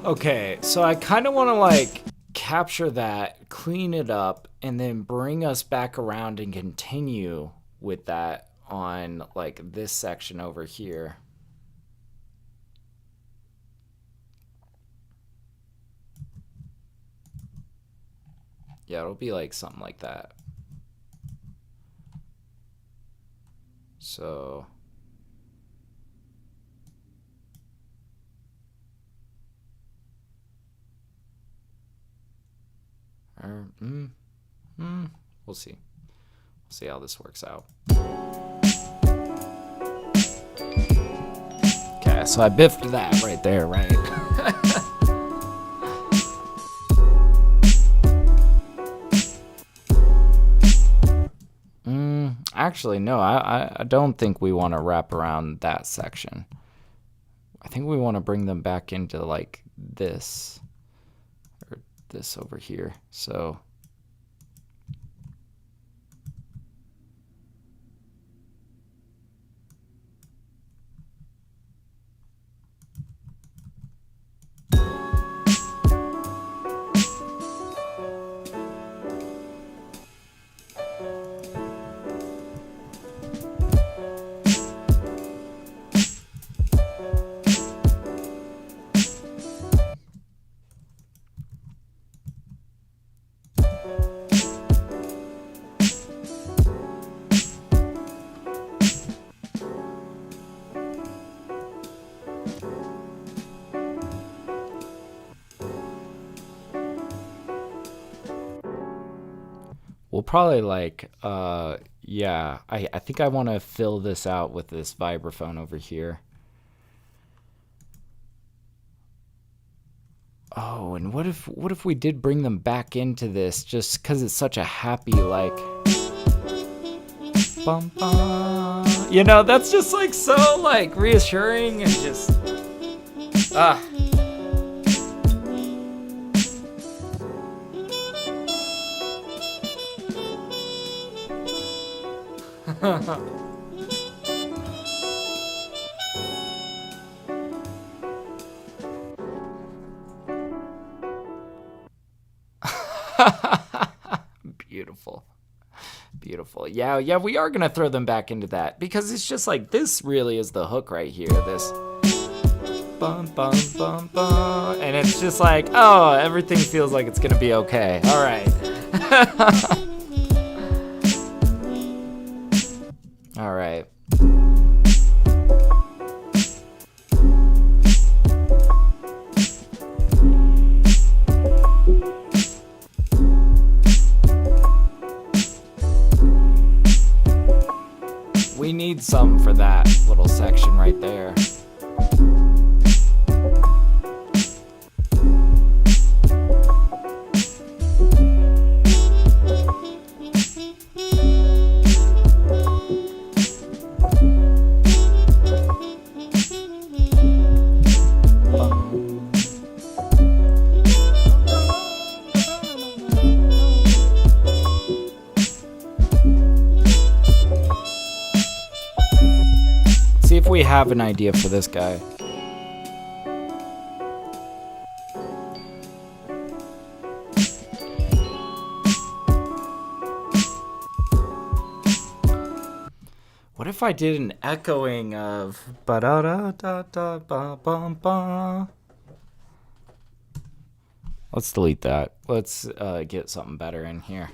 Okay, so I kind of want to like capture that, clean it up, and then bring us back around and continue with that on like this section over here. Yeah, it'll be like something like that. So we'll see. We'll see how this works out. Okay, so I biffed that right there, right? Actually, no, I don't think we want to wrap around that section. I think we want to bring them back into like this. This over here. So we'll probably like, yeah, I think I want to fill this out with this vibraphone over here. Oh, and what if we did bring them back into this just because it's such a happy, like, bum, bum. You know, that's just like so like reassuring and just, Beautiful. Beautiful. Yeah, we are going to throw them back into that because it's just like this really is the hook right here. This bum, bum, bum, bum. And it's just like, oh, everything feels like it's going to be okay. All right. All right. We need some for that little section right there. we have an idea for this guy. What if I did an echoing of ba da da da da ba ba ba? Let's delete that. Let's get something better in here.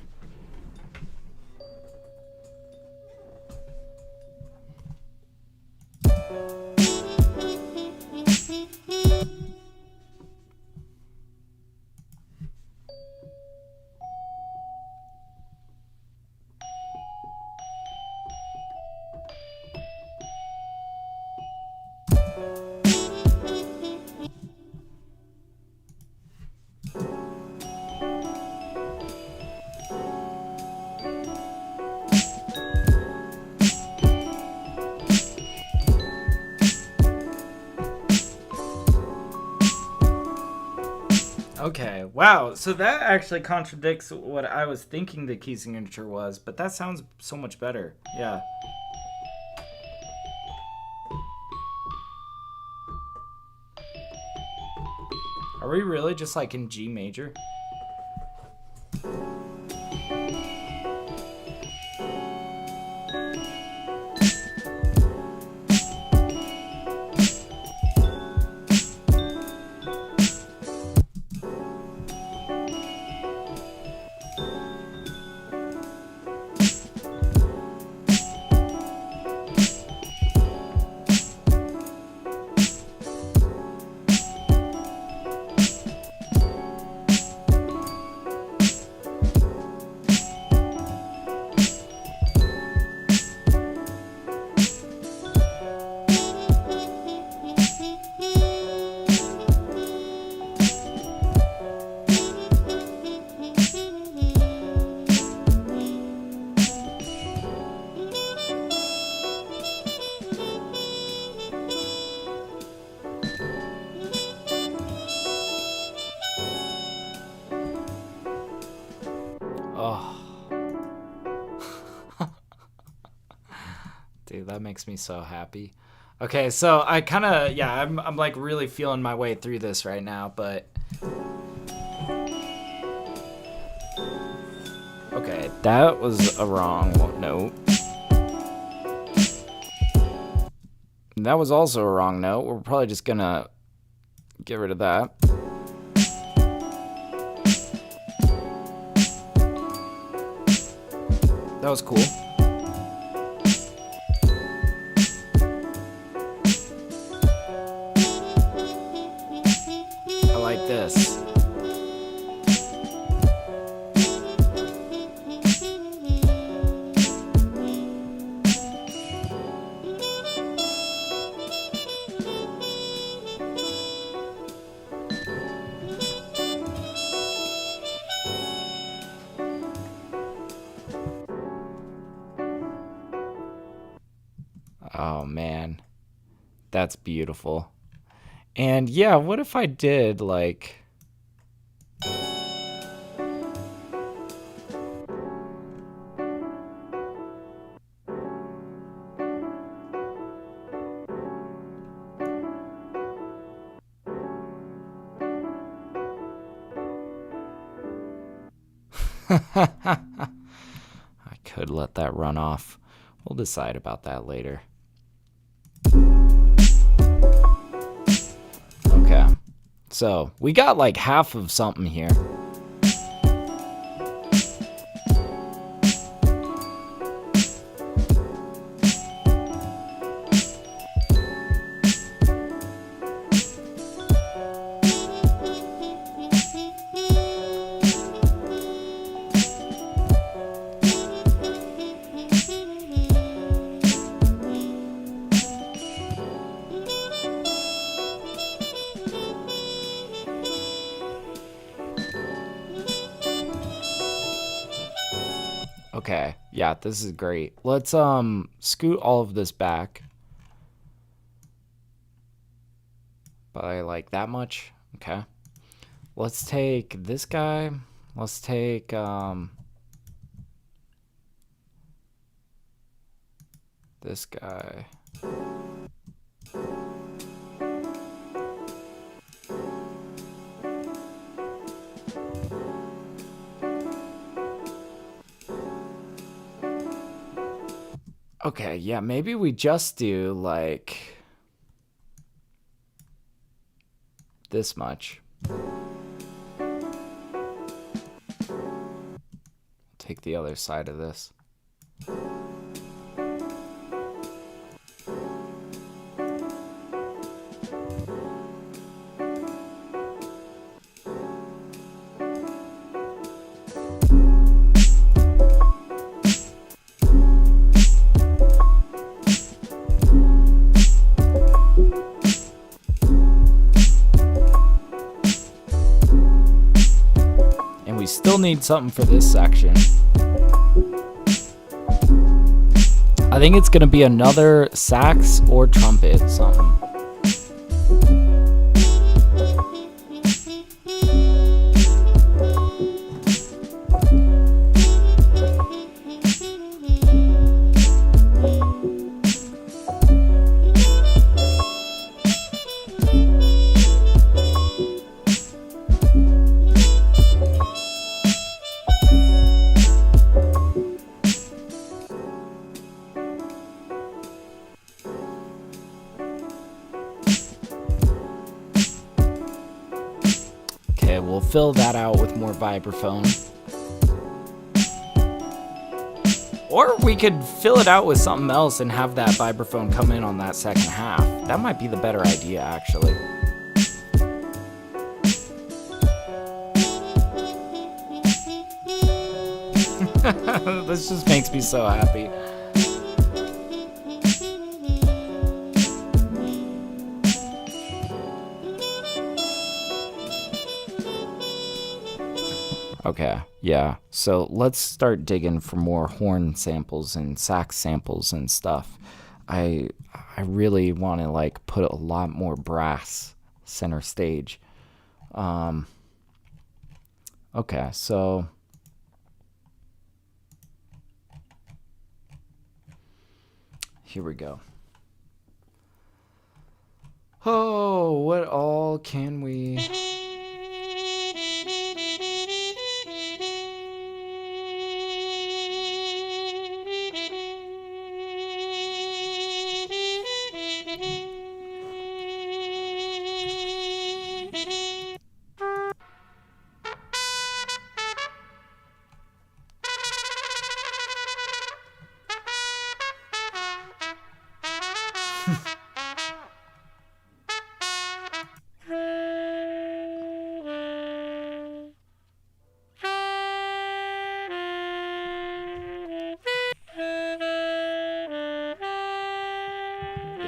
Okay, wow, so that actually contradicts what I was thinking the key signature was, but that sounds so much better. Yeah. Are we really just like in G major? Oh. Dude, that makes me so happy. Okay, so I kind of, yeah, I'm like really feeling my way through this right now, but okay, that was a wrong note. That was also a wrong note. We're probably just gonna get rid of that. That was cool. I like this. Oh man, that's beautiful. And yeah, what if I did like I could let that run off. We'll decide about that later. Okay. So, we got like half of something here. Okay, yeah, this is great. Let's scoot all of this back by like that much. Okay. Let's take this guy. Let's take this guy. Okay, yeah, maybe we just do like this much. Take the other side of this. We still need something for this section. I think it's gonna be another sax or trumpet, something. We'll fill that out with more vibraphone. Or we could fill it out with something else and have that vibraphone come in on that second half. That might be the better idea, actually. This just makes me so happy. Okay, yeah. So let's start digging for more horn samples and sax samples and stuff. I really want to like put a lot more brass center stage. Okay, so here we go. Oh, what all can we...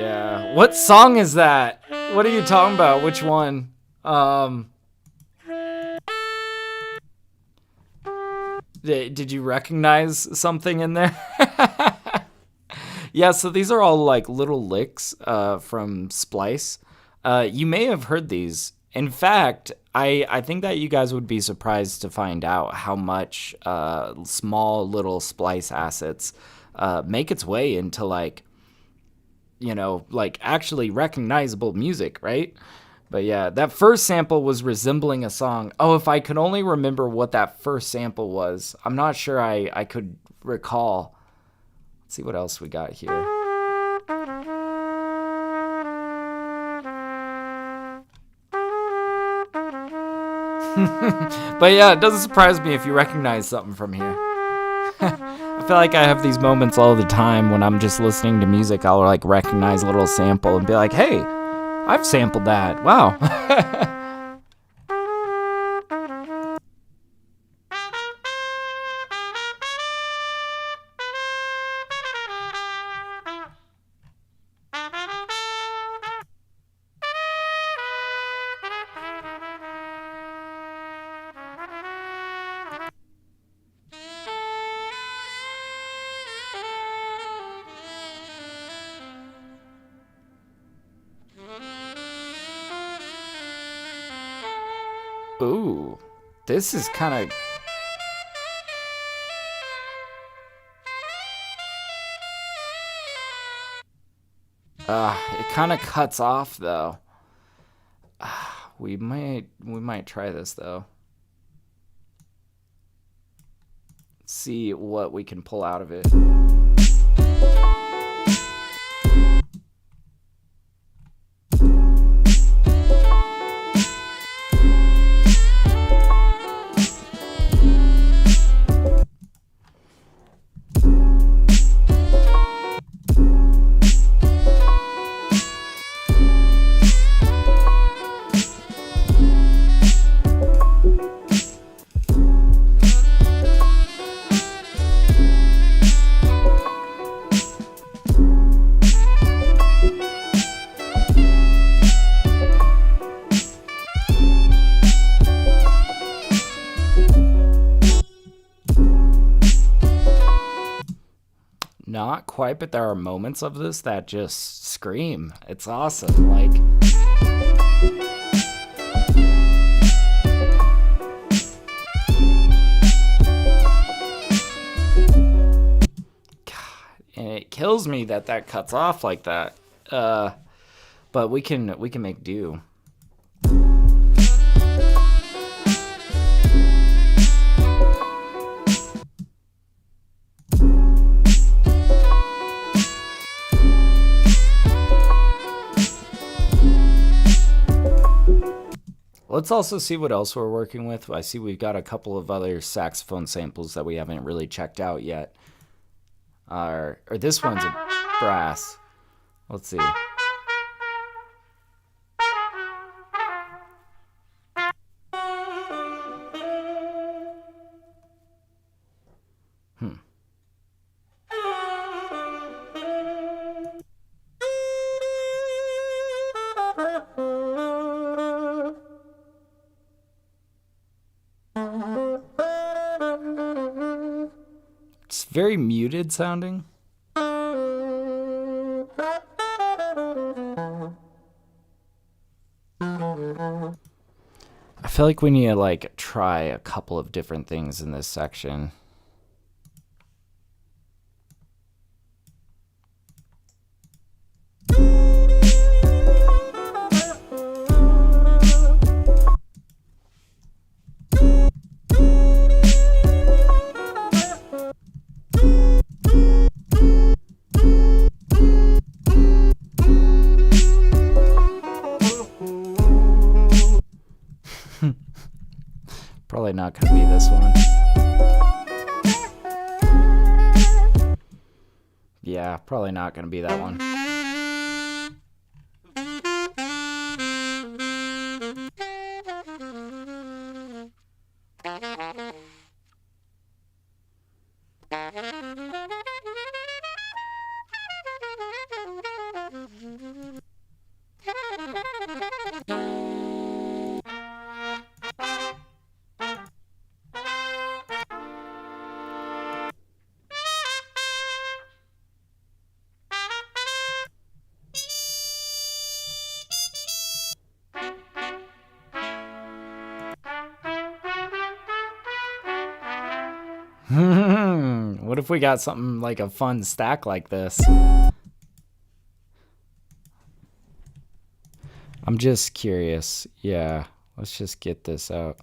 Yeah. What song is that? What are you talking about? Which one? Did you recognize something in there? Yeah, so these are all like little licks from Splice. You may have heard these. In fact, I think that you guys would be surprised to find out how much small little Splice assets make its way into like, you know, like actually recognizable music, right? But yeah, that first sample was resembling a song. Oh, if I could only remember what that first sample was. I'm not sure I could recall. Let's see what else we got here. But yeah, it doesn't surprise me if you recognize something from here. I feel like I have these moments all the time when I'm just listening to music. I'll like recognize a little sample and be like, hey, I've sampled that. Wow. Ooh, this is kind of... it kind of cuts off though. We might try this though. See what we can pull out of it. not quite, but there are moments of this that just scream. It's awesome. Like, God, and it kills me that that cuts off like that. But we can make do. Let's also see what else we're working with. I see we've got a couple of other saxophone samples that we haven't really checked out yet. Or this one's a brass. Let's see. It's very muted sounding. I feel like we need to like try a couple of different things in this section. Probably not going to be this one. Yeah, probably not going to be that one. What if we got something like a fun stack like this? I'm just curious. Yeah, let's just get this out.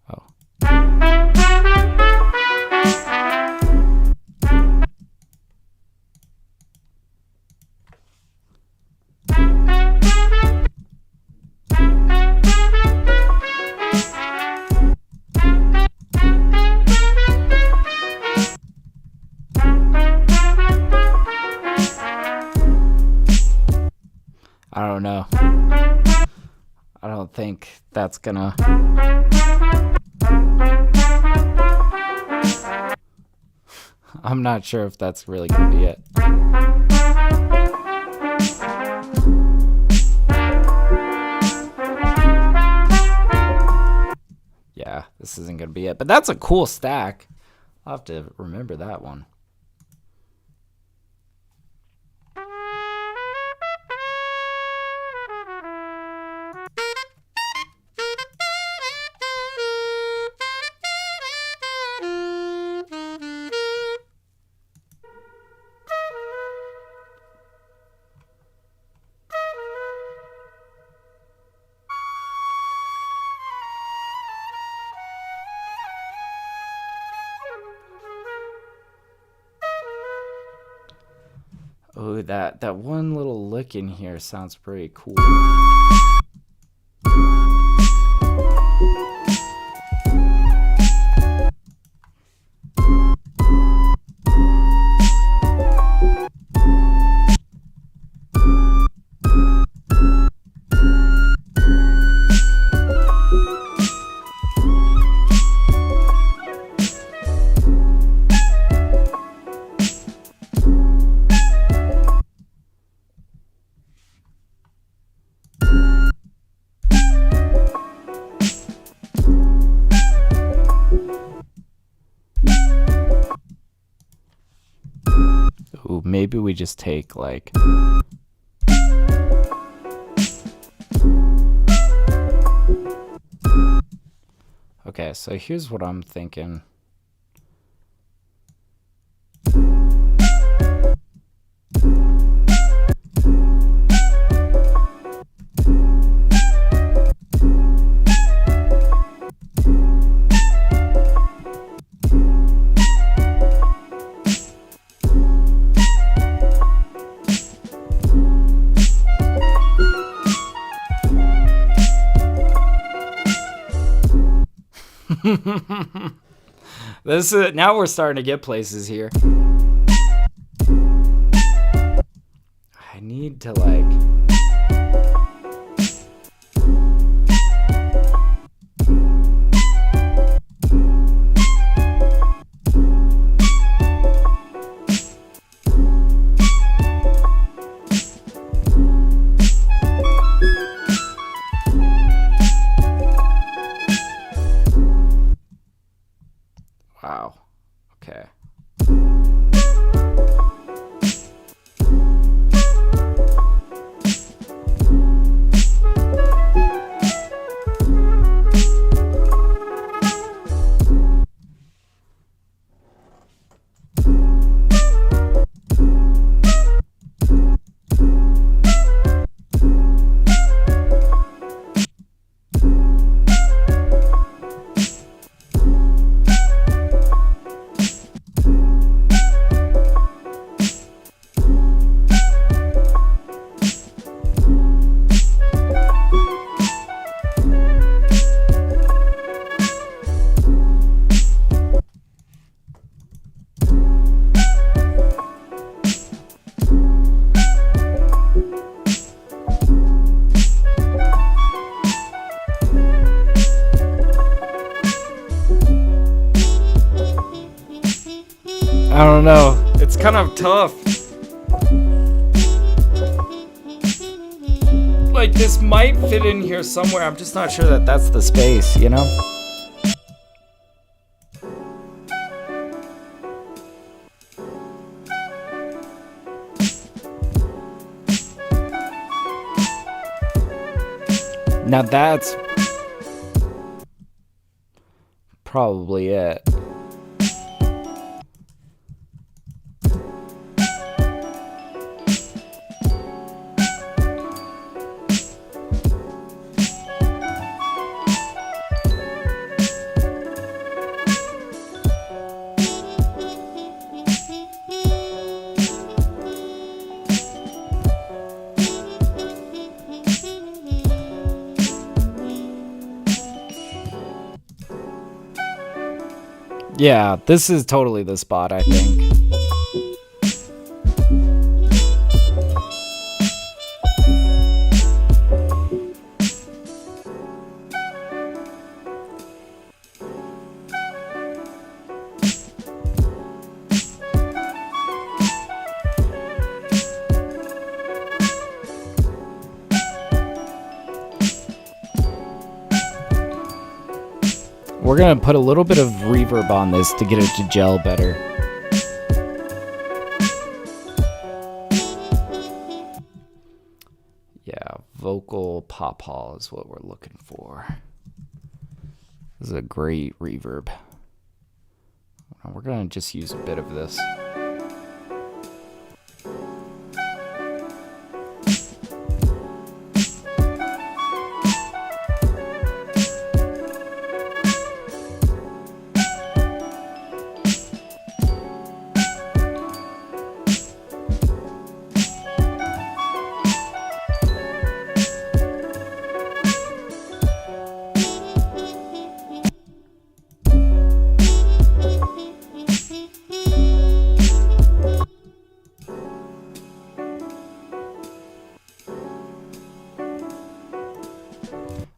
Oh. I don't know. I don't think that's gonna... I'm not sure if that's really gonna be it. Yeah, this isn't gonna be it. But that's a cool stack. I'll have to remember that one. Oh, that one little lick in here sounds pretty cool. maybe we just take like... Okay, so here's what I'm thinking. This is, now we're starting to get places here. I need to like... Wow. Okay. I don't know. It's kind of tough. Like, this might fit in here somewhere. I'm just not sure that that's the space, you know? Now that's probably it. Yeah, this is totally the spot, I think. We're gonna put a little bit of reverb on this to get it to gel better. Yeah, vocal pop-haul is what we're looking for. This is a great reverb. We're gonna just use a bit of this.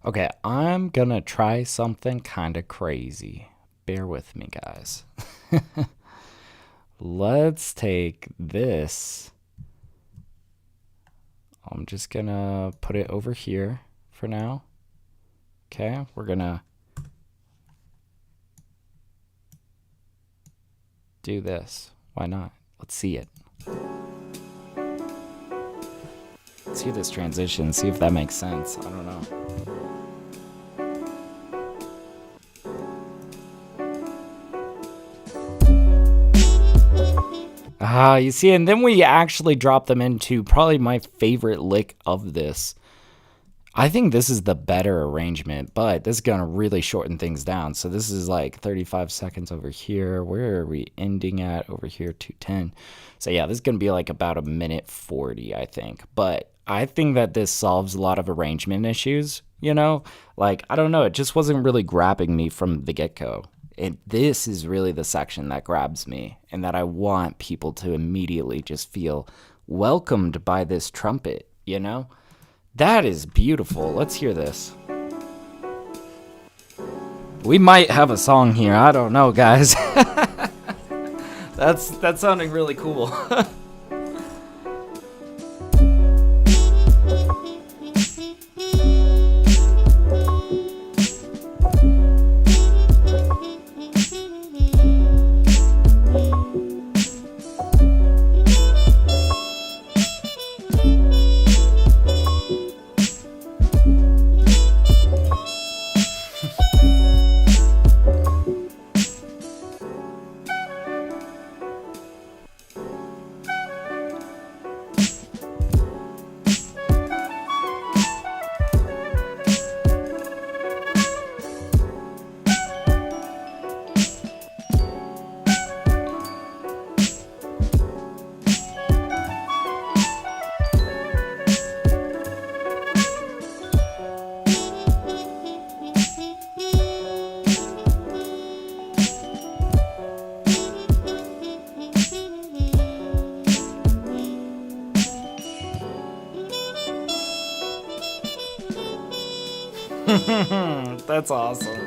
Okay, I'm gonna try something kind of crazy. Bear with me, guys. Let's take this. I'm just gonna put it over here for now. Okay, we're gonna do this. Why not? Let's see it. Let's hear this transition, see if that makes sense. I don't know. You see, and then we actually drop them into probably my favorite lick of this. I think this is the better arrangement, but this is going to really shorten things down. So this is like 35 seconds over here. Where are we ending at over here? 2:10. So yeah, this is going to be like about 1:40, I think. But I think that this solves a lot of arrangement issues, you know? Like, I don't know, it just wasn't really grabbing me from the get-go. And this is really the section that grabs me and that I want people to immediately just feel welcomed by this trumpet, you know? That is beautiful. Let's hear this. We might have a song here. I don't know, guys. That's sounding really cool. That's awesome.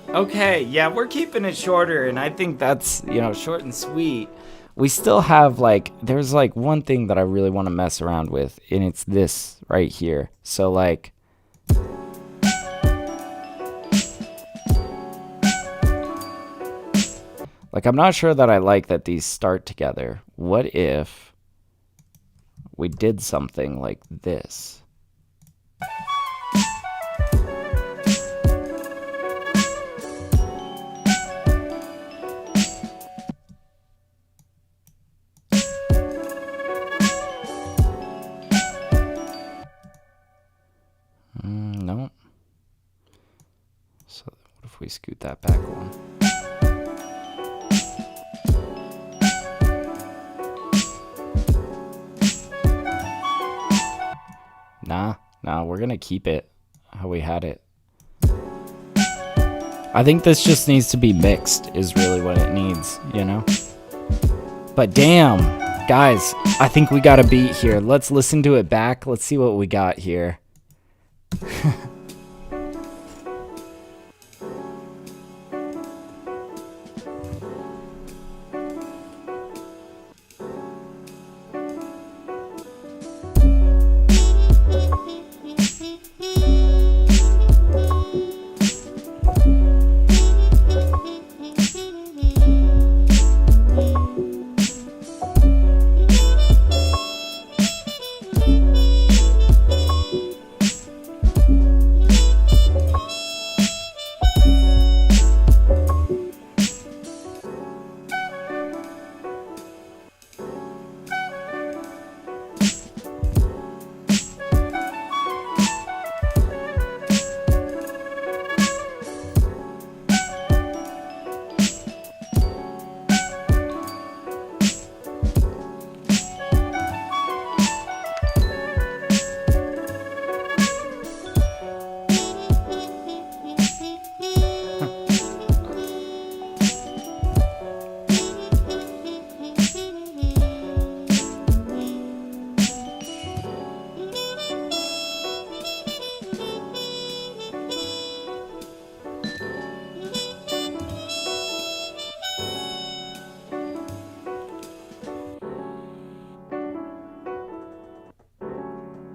Okay, yeah, we're keeping it shorter, and I think that's, you know, short and sweet. We still have, like, there's, like, one thing that I really want to mess around with, and it's this right here. So, like, I'm not sure that I like that these start together. What if we did something like this? No. So what if we scoot that back one? Nah, we're gonna keep it how we had it. I think this just needs to be mixed is really what it needs, you know? But damn, guys, I think we got a beat here. Let's listen to it back. Let's see what we got here.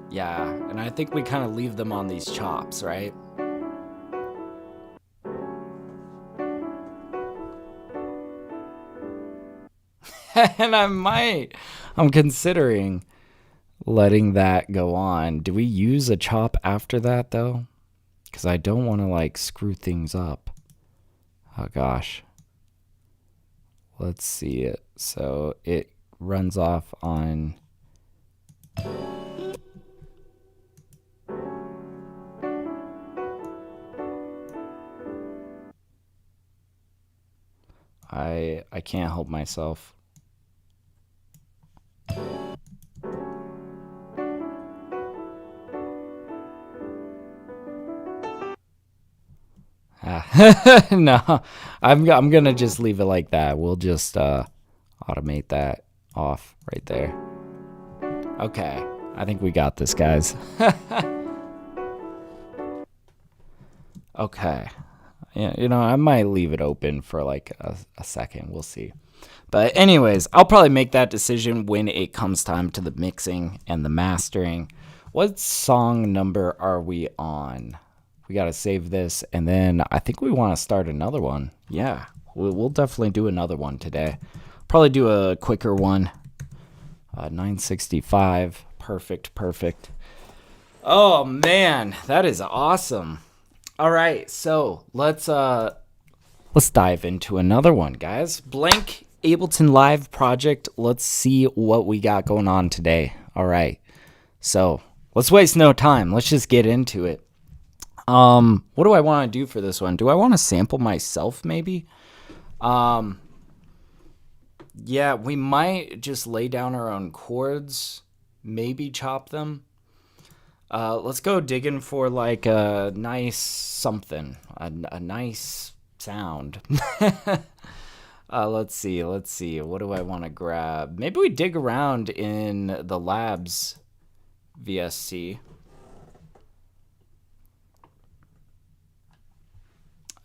Yeah, and I think we kind of leave them on these chops, right? And I'm considering letting that go on. Do we use a chop after that though? Because I don't want to like screw things up. Oh gosh. Let's see it. So it runs off on... I can't help myself. No, I'm gonna just leave it like that. We'll just automate that off right there. Okay, I think we got this, guys. Okay. Yeah, you know, I might leave it open for like a second. We'll see. But anyways, I'll probably make that decision when it comes time to the mixing and the mastering. What song number are we on? We got to save this, and then I think we want to start another one. Yeah, we'll definitely do another one today. Probably do a quicker one. 965. Perfect. Oh, man, that is awesome. All right, so let's dive into another one, guys. Blank Ableton Live project. Let's see what we got going on today. All right, so let's waste no time. Let's just get into it. What do I want to do for this one? Do I want to sample myself maybe? Yeah, we might just lay down our own chords, maybe chop them. Let's go digging for like a nice something, a nice sound. Let's see. What do I want to grab? Maybe we dig around in the labs VSC.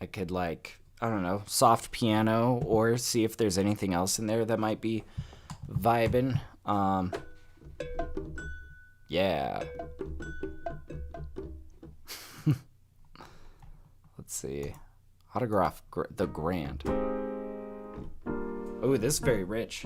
I could like, I don't know, soft piano or see if there's anything else in there that might be vibing. Yeah. Let's see. Autograph the Grand. Oh, this is very rich.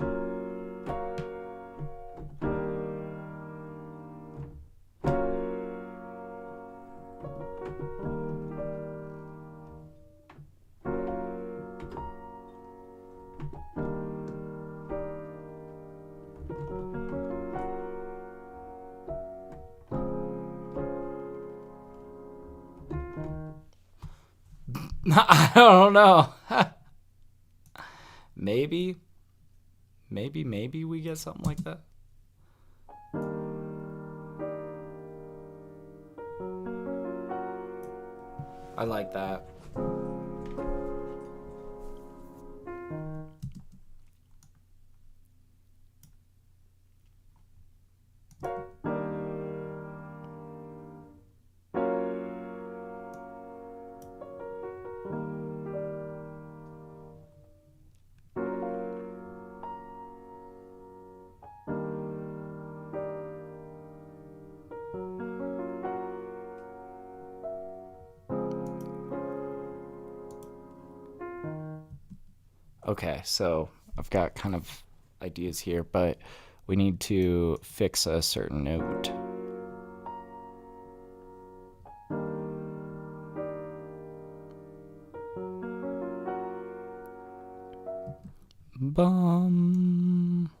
I don't know. Maybe we get something like that. I like that. Okay, so I've got kind of ideas here, but we need to fix a certain note. Bum.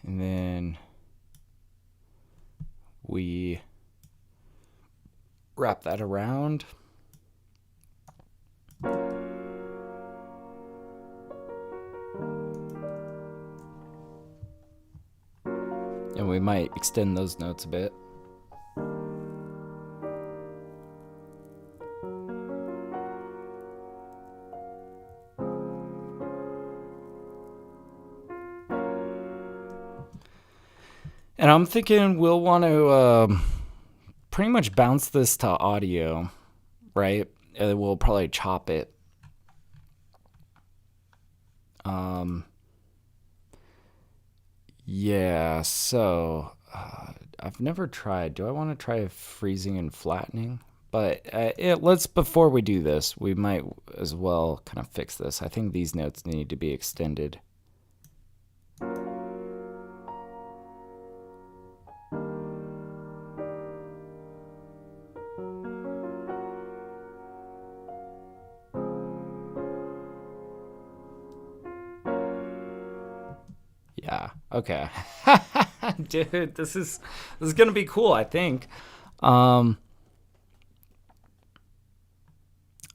And then we wrap that around. And we might extend those notes a bit. And I'm thinking we'll want to pretty much bounce this to audio, right? And we'll probably chop it. Yeah, so I've never tried. Do I want to try freezing and flattening? But let's, before we do this, we might as well kind of fix this. I think these notes need to be extended. Yeah. Okay. Dude, this is gonna be cool, I think. All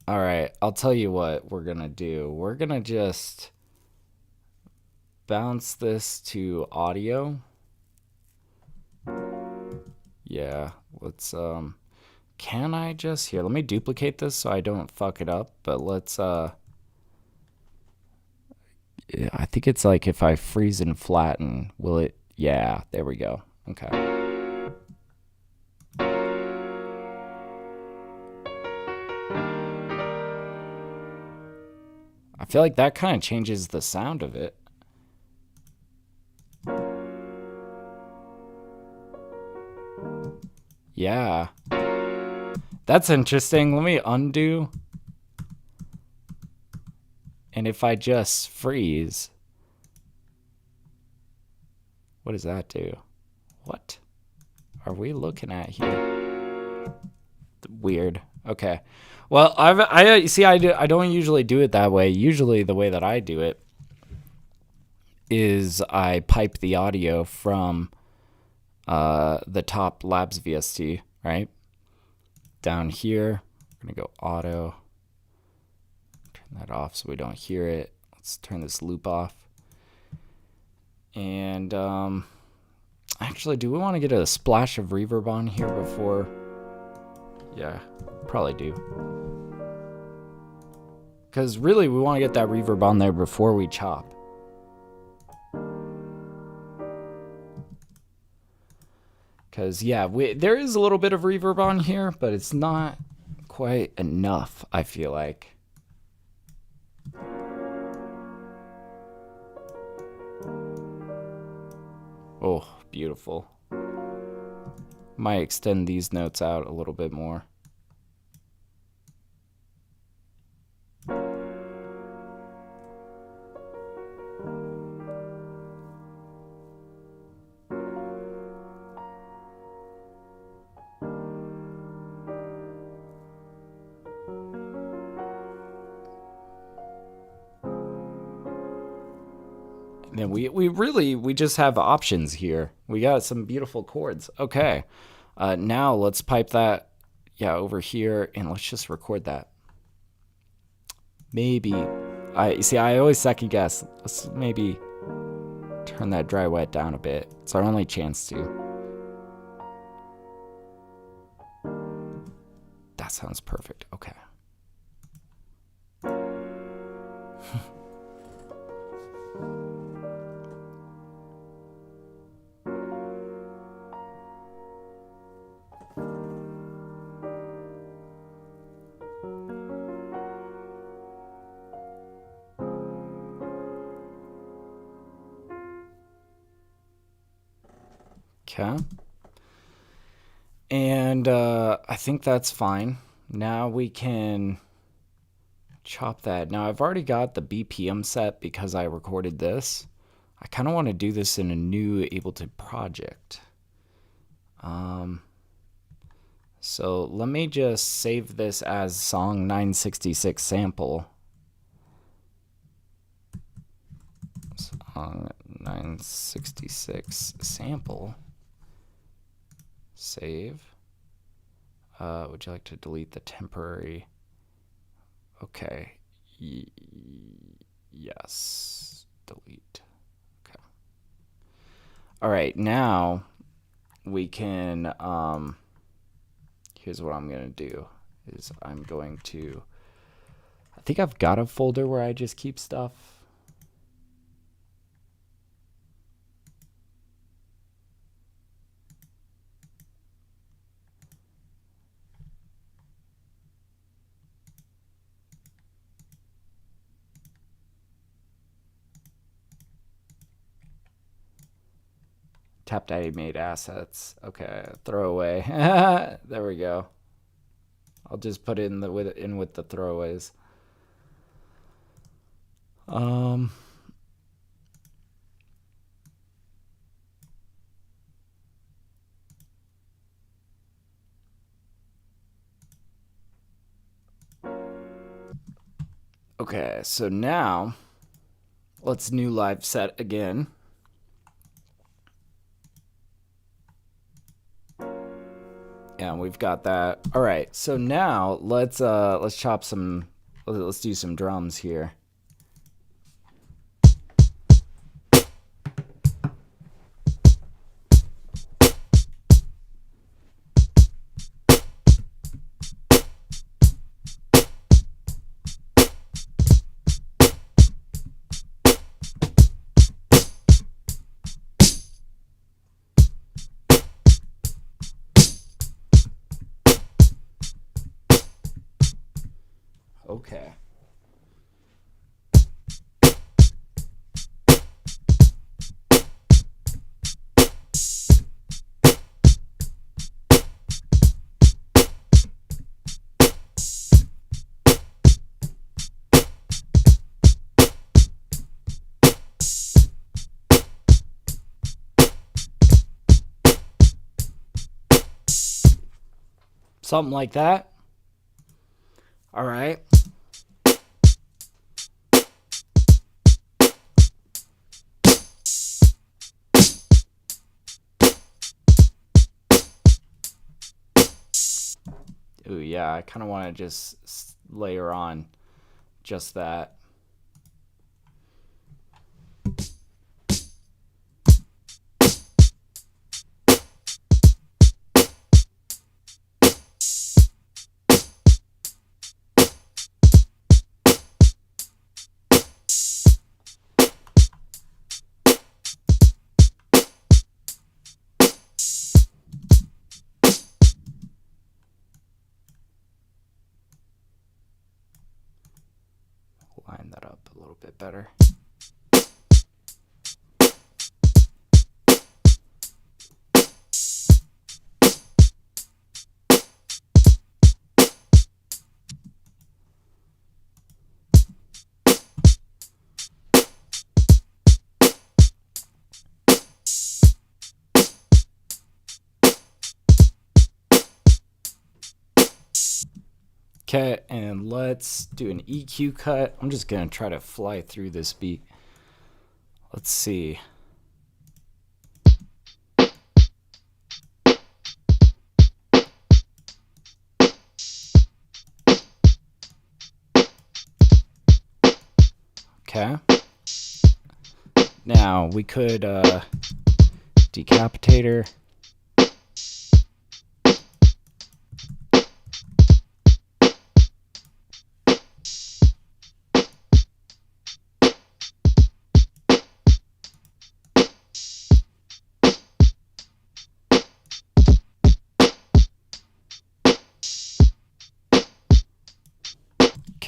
right, I'll tell you what we're gonna do. We're gonna just bounce this to audio. Yeah, let's can I just here, let me duplicate this so I don't fuck it up, but let's I think it's like if I freeze and flatten, will it? Yeah, there we go. Okay. I feel like that kind of changes the sound of it. Yeah. That's interesting. Let me undo. And if I just freeze, what does that do? What are we looking at here? Weird. Okay. Well, I see. I don't usually do it that way. Usually, the way that I do it is I pipe the audio from the top Labs VST, right? Down here, we're gonna go auto. Turn that off so we don't hear it. Let's turn this loop off. And actually, do we want to get a splash of reverb on here before? Yeah, probably do. Because really, we want to get that reverb on there before we chop. Because, yeah, there is a little bit of reverb on here, but it's not quite enough, I feel like. Oh, beautiful. Might extend these notes out a little bit more. And then we just have options here. We got some beautiful chords. Okay. Now let's pipe that, yeah, over here, and let's just record that. Maybe, I always second guess. Let's maybe turn that dry wet down a bit. It's our only chance to. That sounds perfect. Okay. Okay. And I think that's fine. Now we can chop that. Now I've already got the BPM set because I recorded this. I kind of want to do this in a new Ableton project. So let me just save this as song 966 sample. Song 966 sample. Save. Would you like to delete the temporary? Okay. Yes. Delete. Okay. All right. Now we can. Here's what I'm gonna do. Is I'm going to. I think I've got a folder where I just keep stuff. TapDaddy made assets. Okay, throwaway. There we go. I'll just put it in with the throwaways. Okay, so now let's new live set again. Yeah, we've got that. All right, so now let's chop some. Let's do some drums here. Okay. Something like that. All right. Ooh, yeah, I kind of want to just layer on just that. Line that up a little bit better. Okay, and let's do an EQ cut. I'm just gonna try to fly through this beat. Let's see. Okay. Now we could decapitator.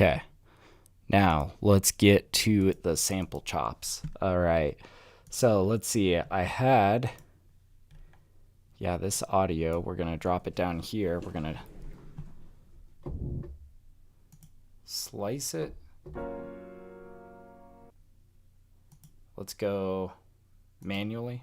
Okay, now let's get to the sample chops. All right, so let's see. I had, yeah, this audio. We're gonna drop it down here. We're gonna slice it. Let's go manually.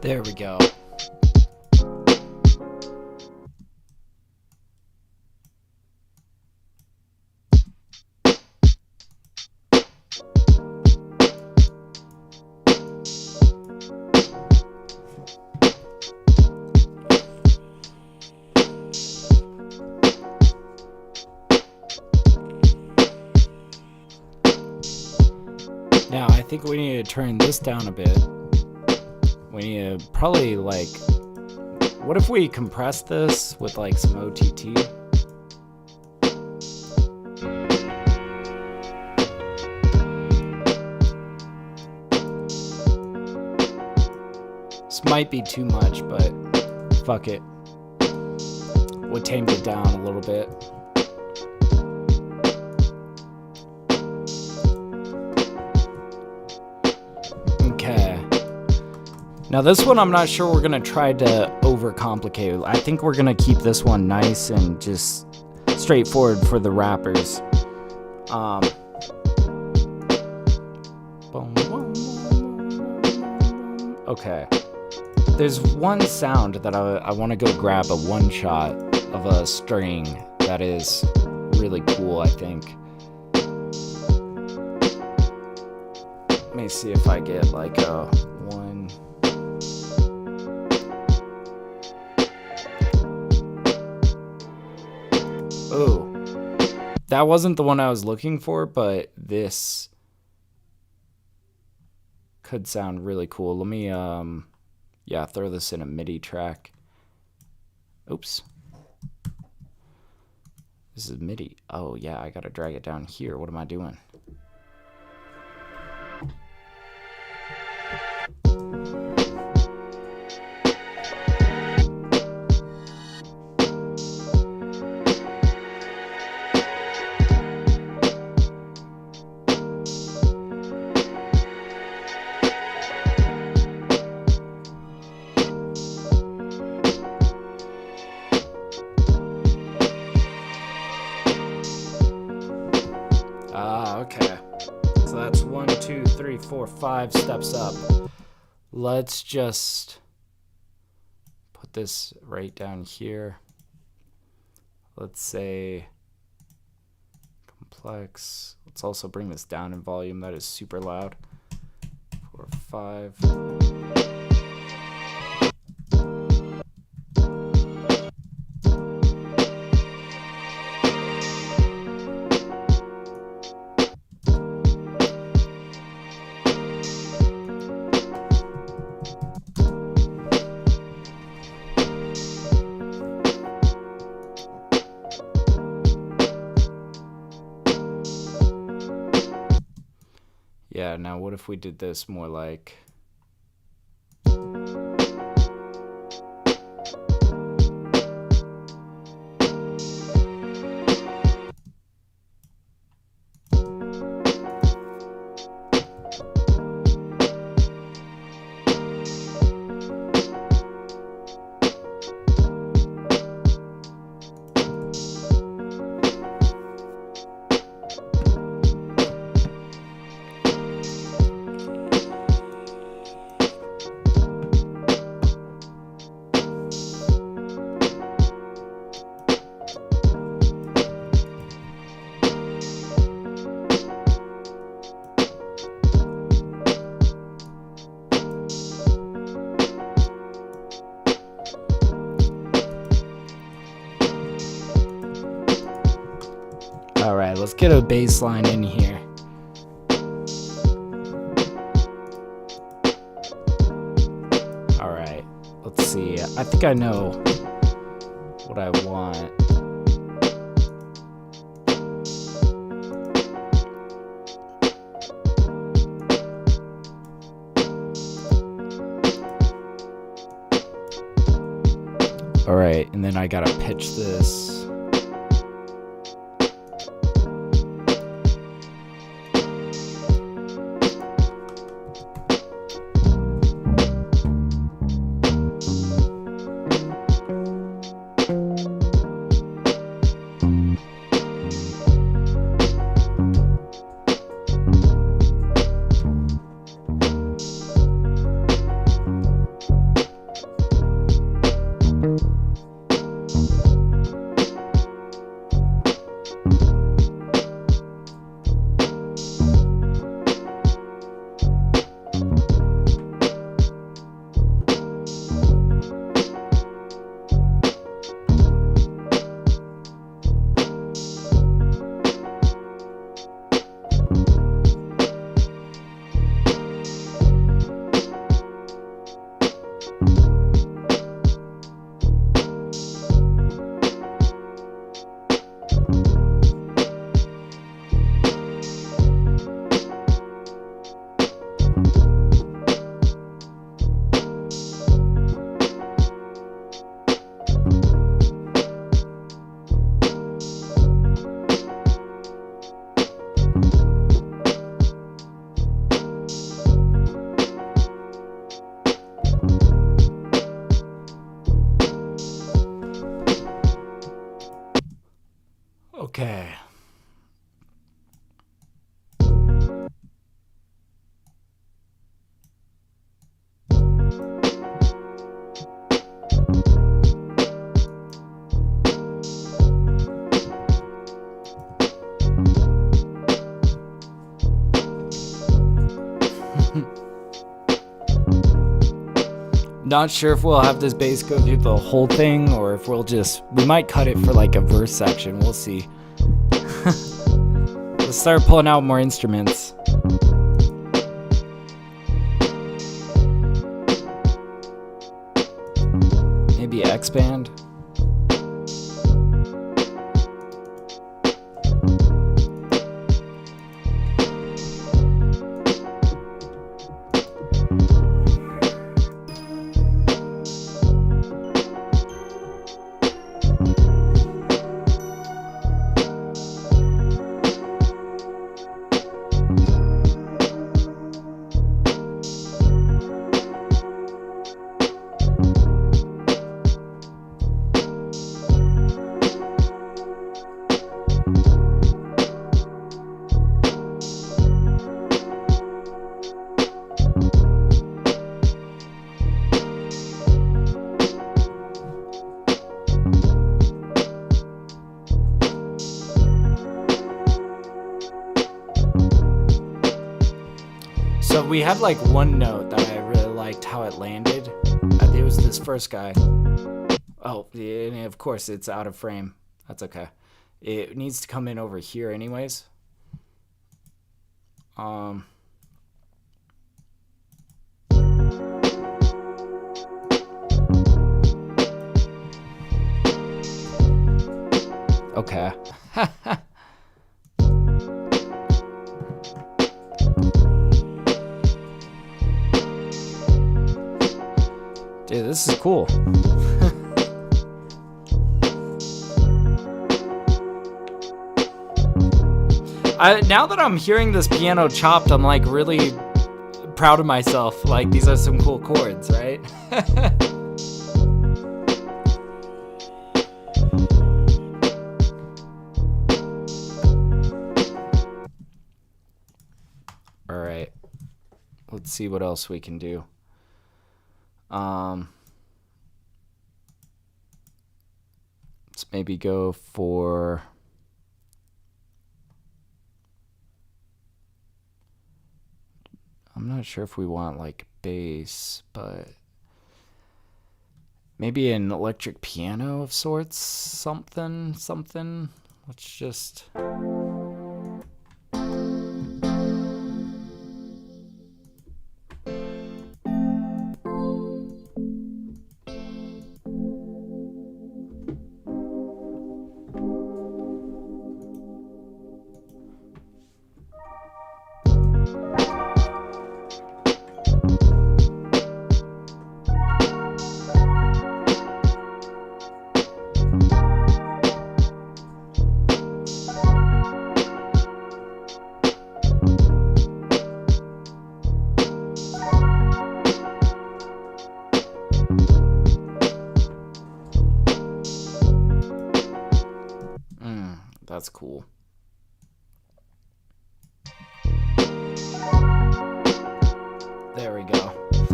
There we go. Now, I think we need to turn this down a bit. We need to probably, like, what if we compress this with, like, some OTT? This might be too much, but fuck it. We'll tame it down a little bit. Okay. Now this one I'm not sure we're gonna try to overcomplicate. I think we're gonna keep this one nice and just straightforward for the rappers. Okay. There's one sound that I want to go grab a one shot of a string that is really cool, I think. Let me see if I get like a one. Oh, that wasn't the one I was looking for, but this could sound really cool. Let me yeah, throw this in a MIDI track. Oops. This is MIDI. Oh yeah, I gotta drag it down here. What am I doing? Okay. So that's 1, 2, 3, 4, 5 steps up. Let's just put this right down here. Let's say complex. Let's also bring this down in volume. That is super loud. 4, 5. Yeah, now what if we did this more like... All right, let's get a bass line in here. All right, let's see. I think I know what I want. All right, and then I gotta pitch this. Not sure if we'll have this bass go through the whole thing or if we might cut it for like a verse section. We'll see. Let's start pulling out more instruments. Maybe X-Band. So we had like one note that I really liked how it landed. It was this first guy. Oh, yeah, and of course it's out of frame. That's okay. It needs to come in over here anyways. Okay. Dude, this is cool. Now that I'm hearing this piano chopped, I'm like really proud of myself. Like, these are some cool chords, right? All right. Let's see what else we can do. Let's maybe go for I'm not sure if we want like bass, but maybe an electric piano of sorts, something. Let's just that's cool. There we go.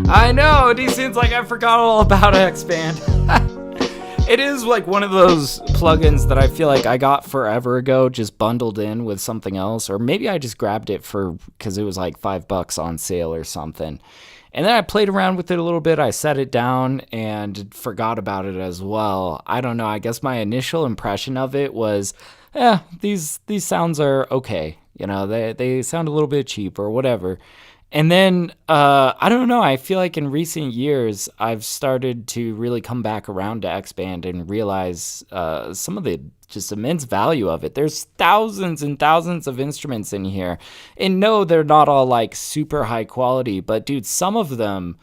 I know, it seems like I forgot all about X-Band. It is like one of those plugins that I feel like I got forever ago, just bundled in with something else, or maybe I just grabbed it because it was like $5 on sale or something. And then I played around with it a little bit. I set it down and forgot about it as well. I don't know. I guess my initial impression of it was, these sounds are okay. You know, they sound a little bit cheap or whatever. And then, I don't know, I feel like in recent years, I've started to really come back around to X-Band and realize some of the just immense value of it. There's thousands and thousands of instruments in here. And no, they're not all like super high quality, but dude, some of them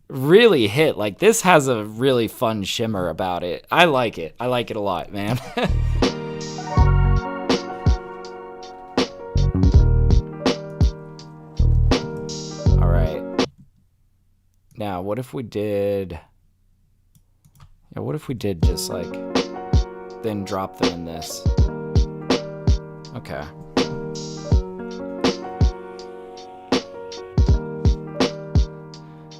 really hit. Like, this has a really fun shimmer about it. I like it. I like it a lot, man. Now, what if we did just like, then drop them in this? Okay.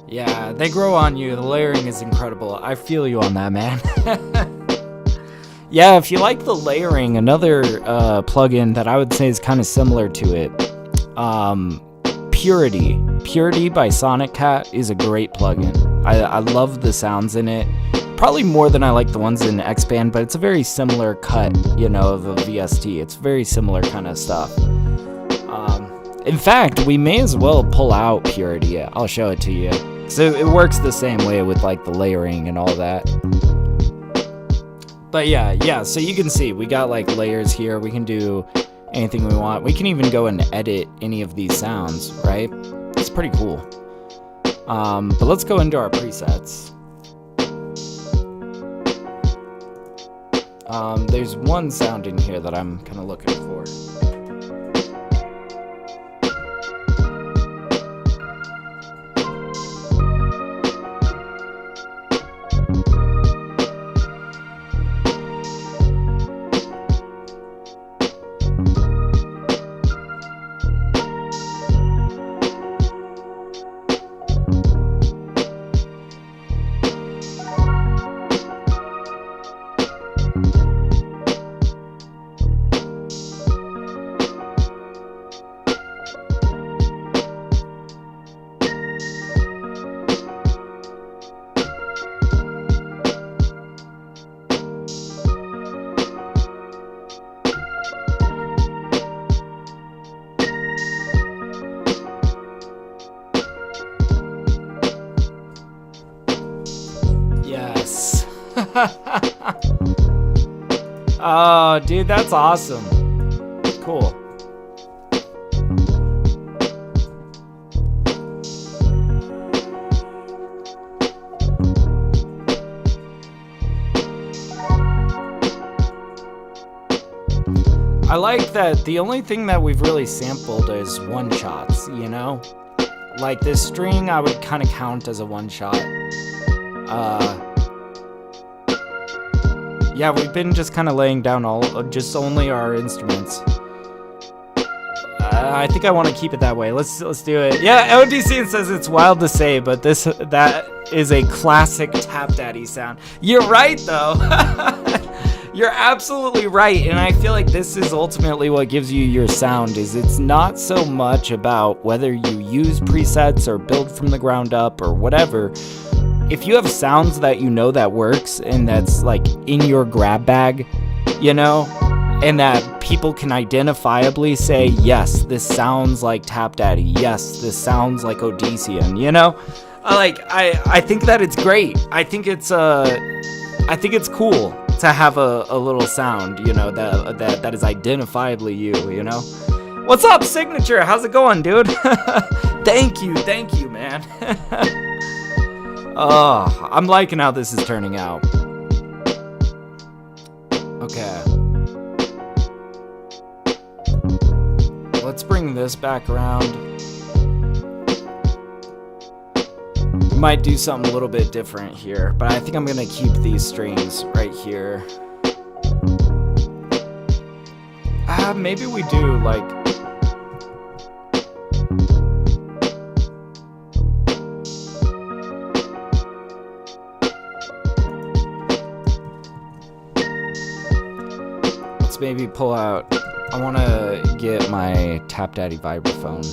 Yeah, they grow on you. The layering is incredible. I feel you on that, man. Yeah, if you like the layering, another plugin that I would say is kind of similar to it, Purity. Purity by Sonic Cat is a great plugin. I love the sounds in it. Probably more than I like the ones in X-Band, but it's a very similar cut, you know, of a VST. It's very similar kind of stuff. In fact, we may as well pull out Purity. I'll show it to you. So it works the same way with like the layering and all that. But yeah, so you can see we got like layers here. We can do anything we want. We can even go and edit any of these sounds, right? It's pretty cool. But let's go into our presets. There's one sound in here that I'm kind of looking for. Yes. Oh, dude, that's awesome. Cool. I like that the only thing that we've really sampled is one-shots, you know? Like this string I would kind of count as a one-shot. Yeah, we've been just kind of laying down only our instruments. I think I want to keep it that way. Let's do it. Yeah, ODC says it's wild to say, but that is a classic TapDaddy sound. You're right though. You're absolutely right, and I feel like this is ultimately what gives you your sound. Is it's not so much about whether you use presets or build from the ground up or whatever. If you have sounds that you know that works and that's like in your grab bag, you know, and that people can identifiably say, yes, this sounds like TapDaddy. Yes, this sounds like Odyssean, you know? I think that it's great. I think it's cool to have a little sound, you know, that is identifiably you know? What's up, Signature? How's it going, dude? Thank you, man. Oh, I'm liking how this is turning out. Okay. Let's bring this back around. Might do something a little bit different here, but I think I'm gonna keep these strings right here. Maybe we do like... Let's maybe pull out... I wanna get my TapDaddy vibraphone.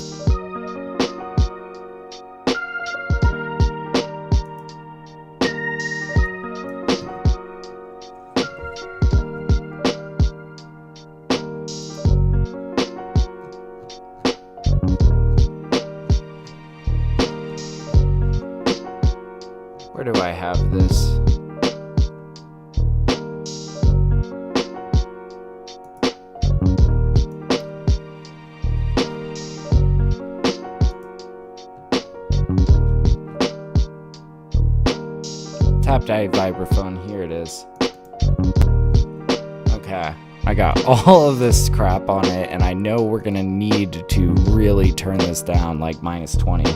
Where do I have this? TapDaddy vibraphone, here it is. Okay, I got all of this crap on it, and I know we're gonna need to really turn this down like -20.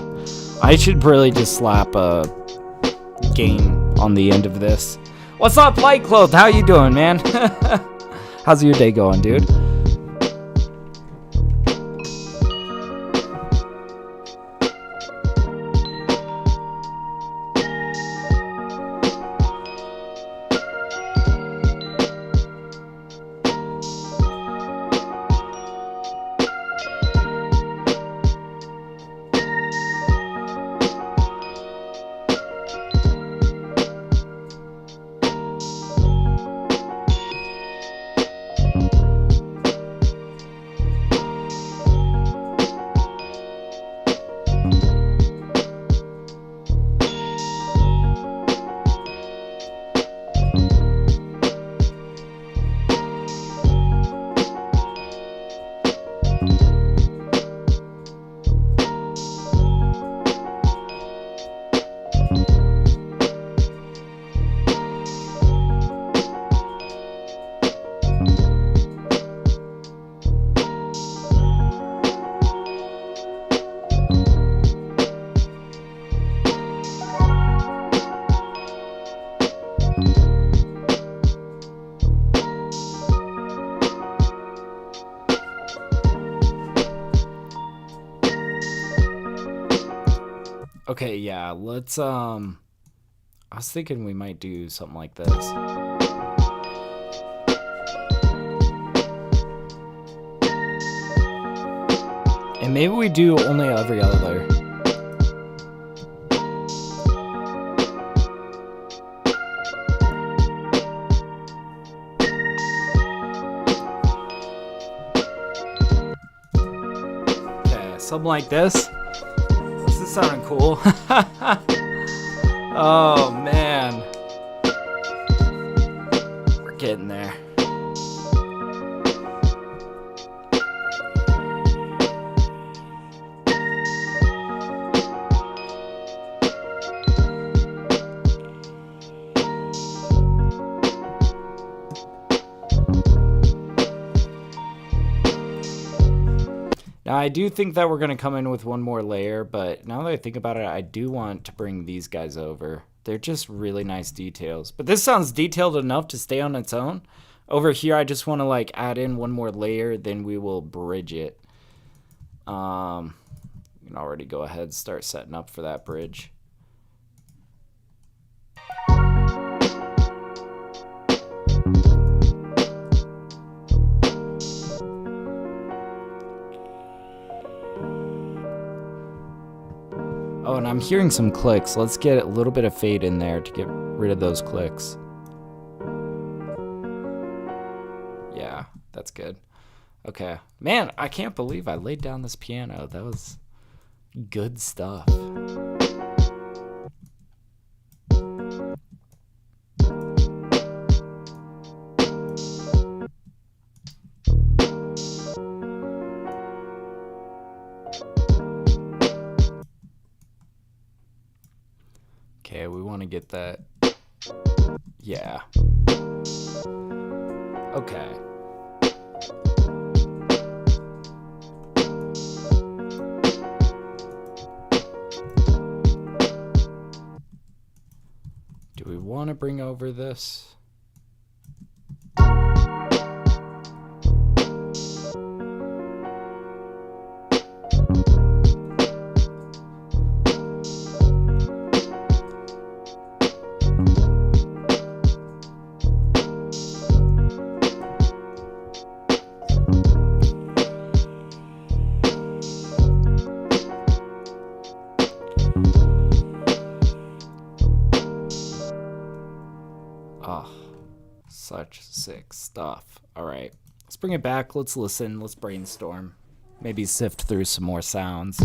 I should really just slap a gain on the end of this. What's up, Light Clothed? How you doing, man? How's your day going, dude? Okay, yeah, let's, I was thinking we might do something like this. And maybe we do only every other. Okay, something like this. This is sounding cool. Oh, man. We're getting there. Now, I do think that we're going to come in with one more layer, but now that I think about it, I do want to bring these guys over. They're just really nice details. But this sounds detailed enough to stay on its own. Over here, I just want to like add in one more layer, then we will bridge it. You can already go ahead and start setting up for that bridge. Oh, and I'm hearing some clicks. Let's get a little bit of fade in there to get rid of those clicks. Yeah, that's good. Okay. Man, I can't believe I laid down this piano. That was good stuff. Okay, we want to get that. Yeah. Okay. Do we want to bring over this? Oh, such sick stuff. All right, let's bring it back. Let's listen. Let's brainstorm. Maybe sift through some more sounds.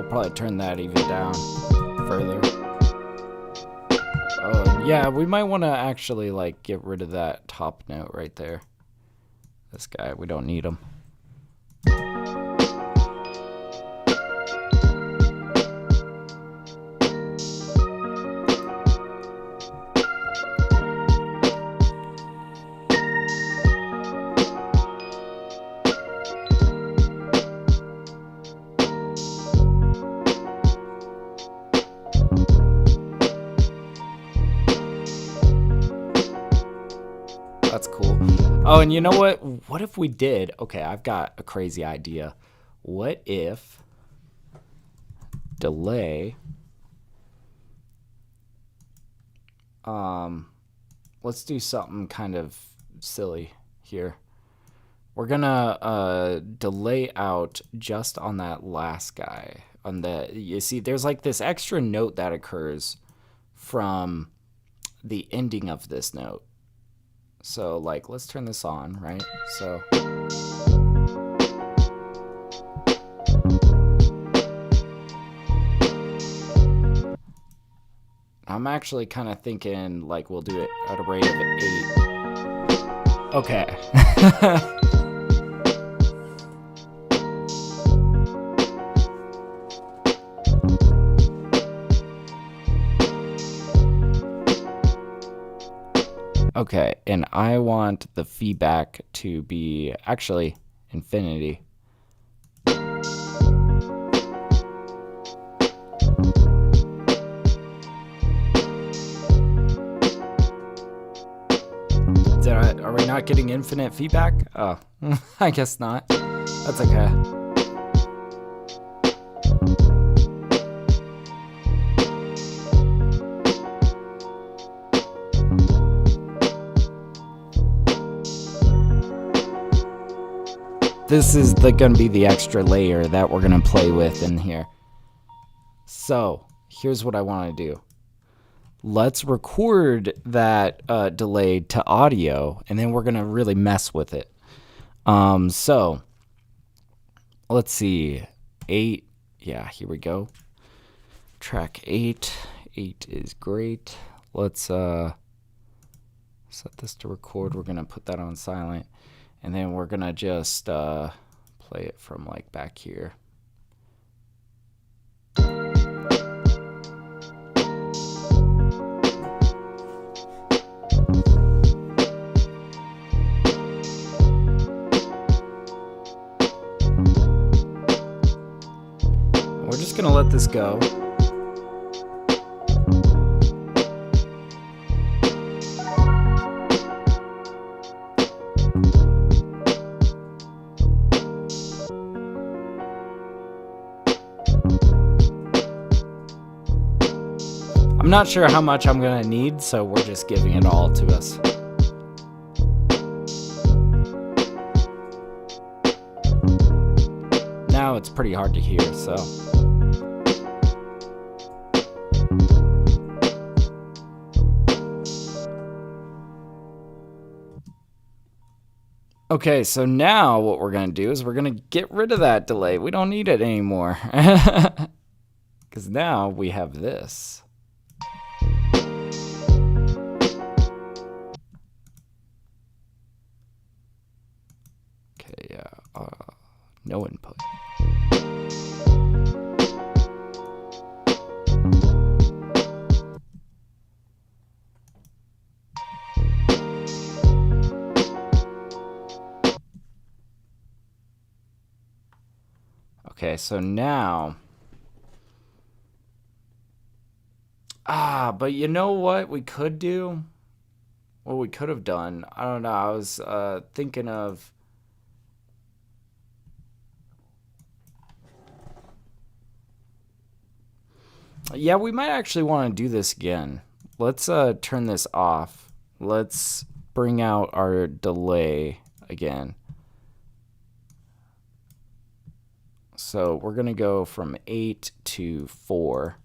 Probably turn that even down further. Oh, yeah, we might want to actually like get rid of that top note right there. This guy, we don't need him. That's cool. Oh, and you know what? What if we did? Okay, I've got a crazy idea. What if delay? Let's do something kind of silly here. We're gonna delay out just on that last guy. On the, you see, there's like this extra note that occurs from the ending of this note. So like, let's turn this on, right? So I'm actually kind of thinking like we'll do it at a rate of 8. Okay. Okay, and I want the feedback to be actually infinity. Are we not getting infinite feedback? Oh, I guess not. That's okay. This is gonna be the extra layer that we're gonna play with in here. So here's what I want to do. Let's record that delay to audio, and then we're gonna really mess with it. So let's see, 8. Yeah, here we go. Track 8. 8 is great. Let's set this to record. We're gonna put that on silent. And then we're gonna just play it from like back here. We're just gonna let this go. I'm not sure how much I'm gonna need, so we're just giving it all to us. Now it's pretty hard to hear, so. Okay, so now what we're gonna do is we're gonna get rid of that delay. We don't need it anymore. Because now we have this. Okay, no input. Okay, so now, but you know what we could do? What we could have done? I don't know. I was thinking of. Yeah, we might actually want to do this again. Let's turn this off. Let's bring out our delay again. So we're going to go from 8 to 4.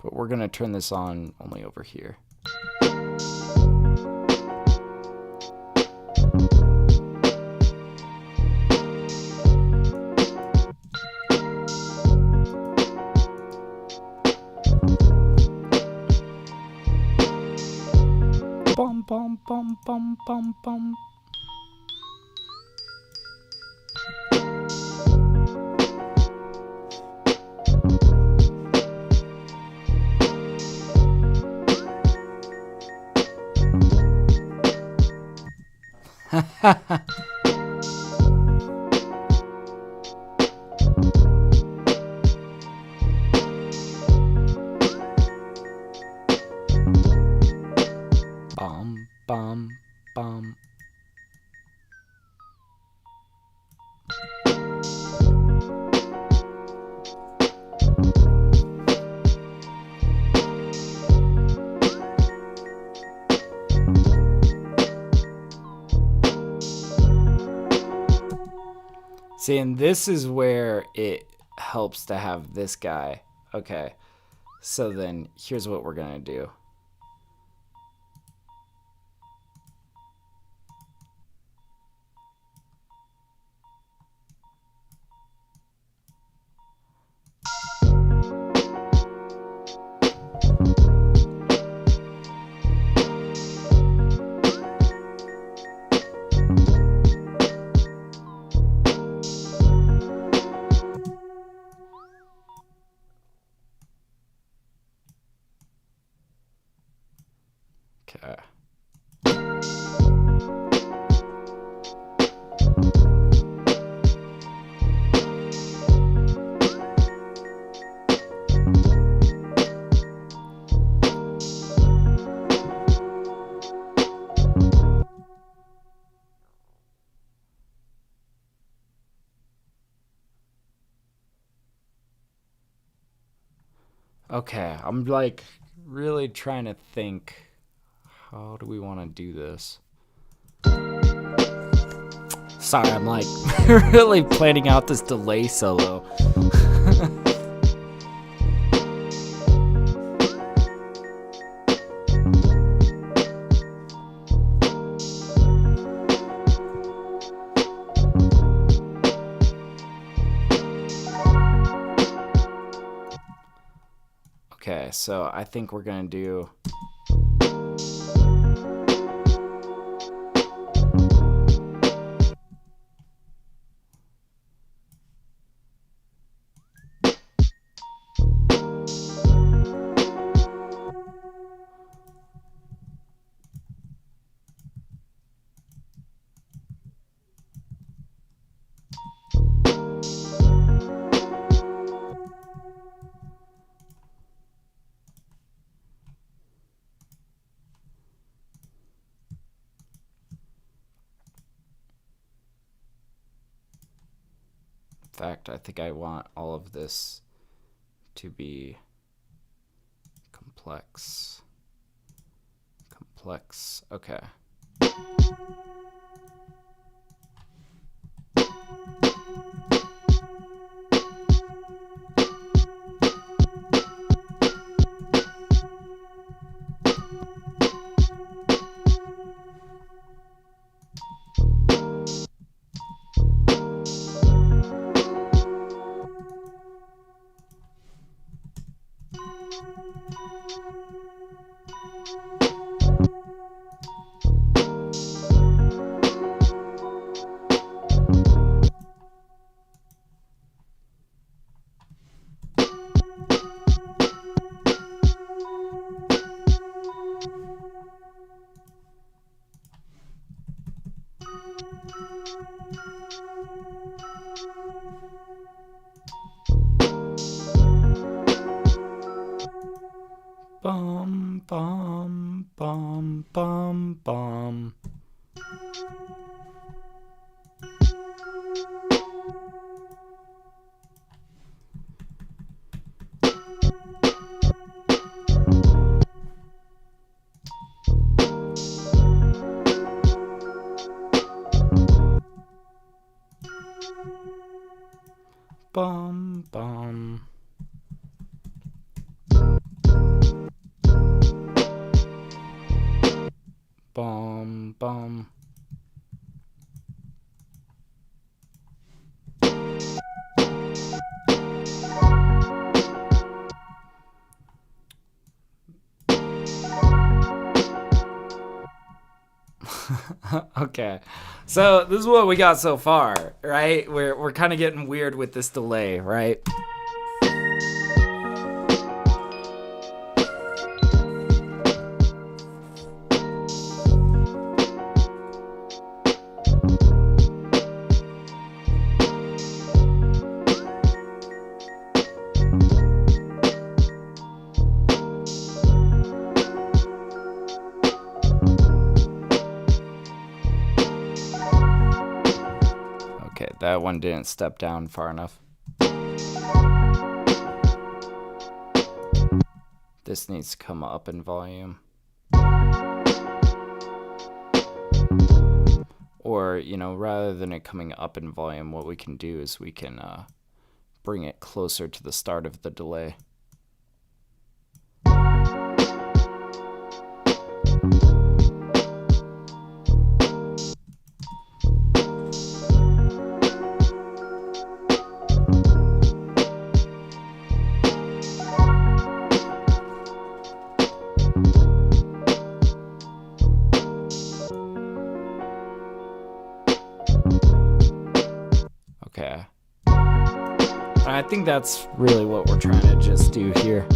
But we're going to turn this on only over here. Bum, bum, bum, bum, bum, bum. Bum, bum, bum. See, and this is where it helps to have this guy. Okay, so then here's what we're gonna do. Okay. Okay, I'm like really trying to think, how do we want to do this? Sorry, I'm like really planning out this delay solo. Okay, so I think we're gonna do In fact, I think I want all of this to be complex. Complex. Okay. Bum, bum, bum, bum, bum. Bum, bum. Bum, bum. Okay, so this is what we got so far, right? We're kind of getting weird with this delay, right? Okay, that one didn't step down far enough. This needs to come up in volume. Or, you know, rather than it coming up in volume, what we can do is we can bring it closer to the start of the delay. Okay. I think that's really what we're trying to just do here.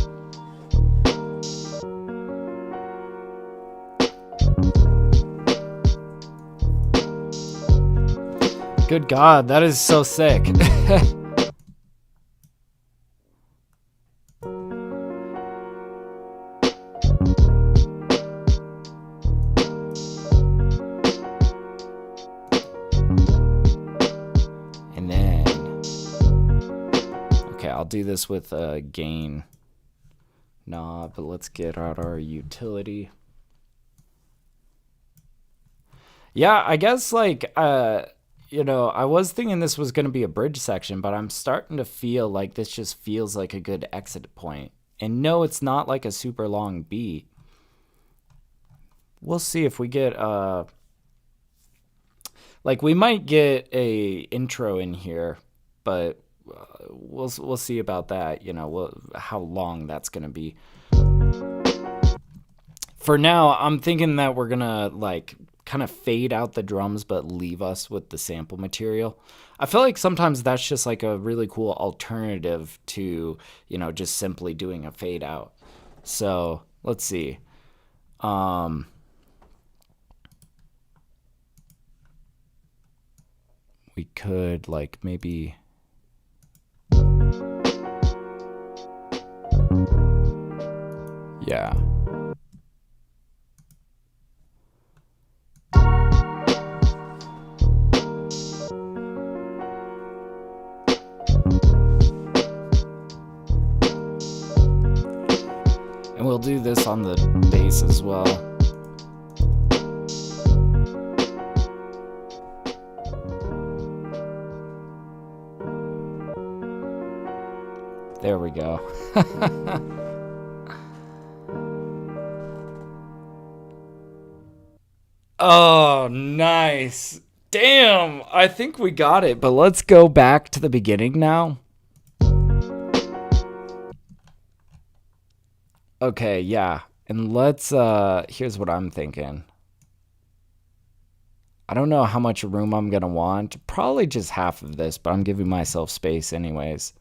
Good God, that is so sick. And then, okay, I'll do this with a gain knob, but let's get out our utility. Yeah, I guess like, you know, I was thinking this was going to be a bridge section, but I'm starting to feel like this just feels like a good exit point. And no, it's not like a super long beat. We'll see if we get, like we might get a intro in here, but we'll see about that, you know, how long that's going to be. For now, I'm thinking that we're going to like kind of fade out the drums but leave us with the sample material. I feel like sometimes that's just like a really cool alternative to, you know, just simply doing a fade out. So let's see. We could like maybe, yeah. And we'll do this on the bass as well. There we go. Oh, nice. Damn, I think we got it, but let's go back to the beginning now. Okay, yeah. And let's, here's what I'm thinking. I don't know how much room I'm going to want. Probably just half of this, but I'm giving myself space anyways.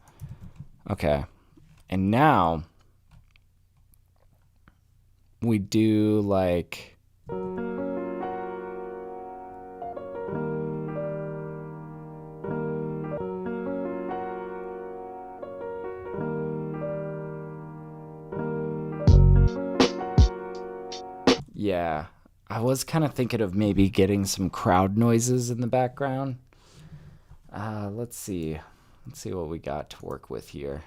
Okay. And now we do like, yeah, I was kind of thinking of maybe getting some crowd noises in the background. Let's see what we got to work with here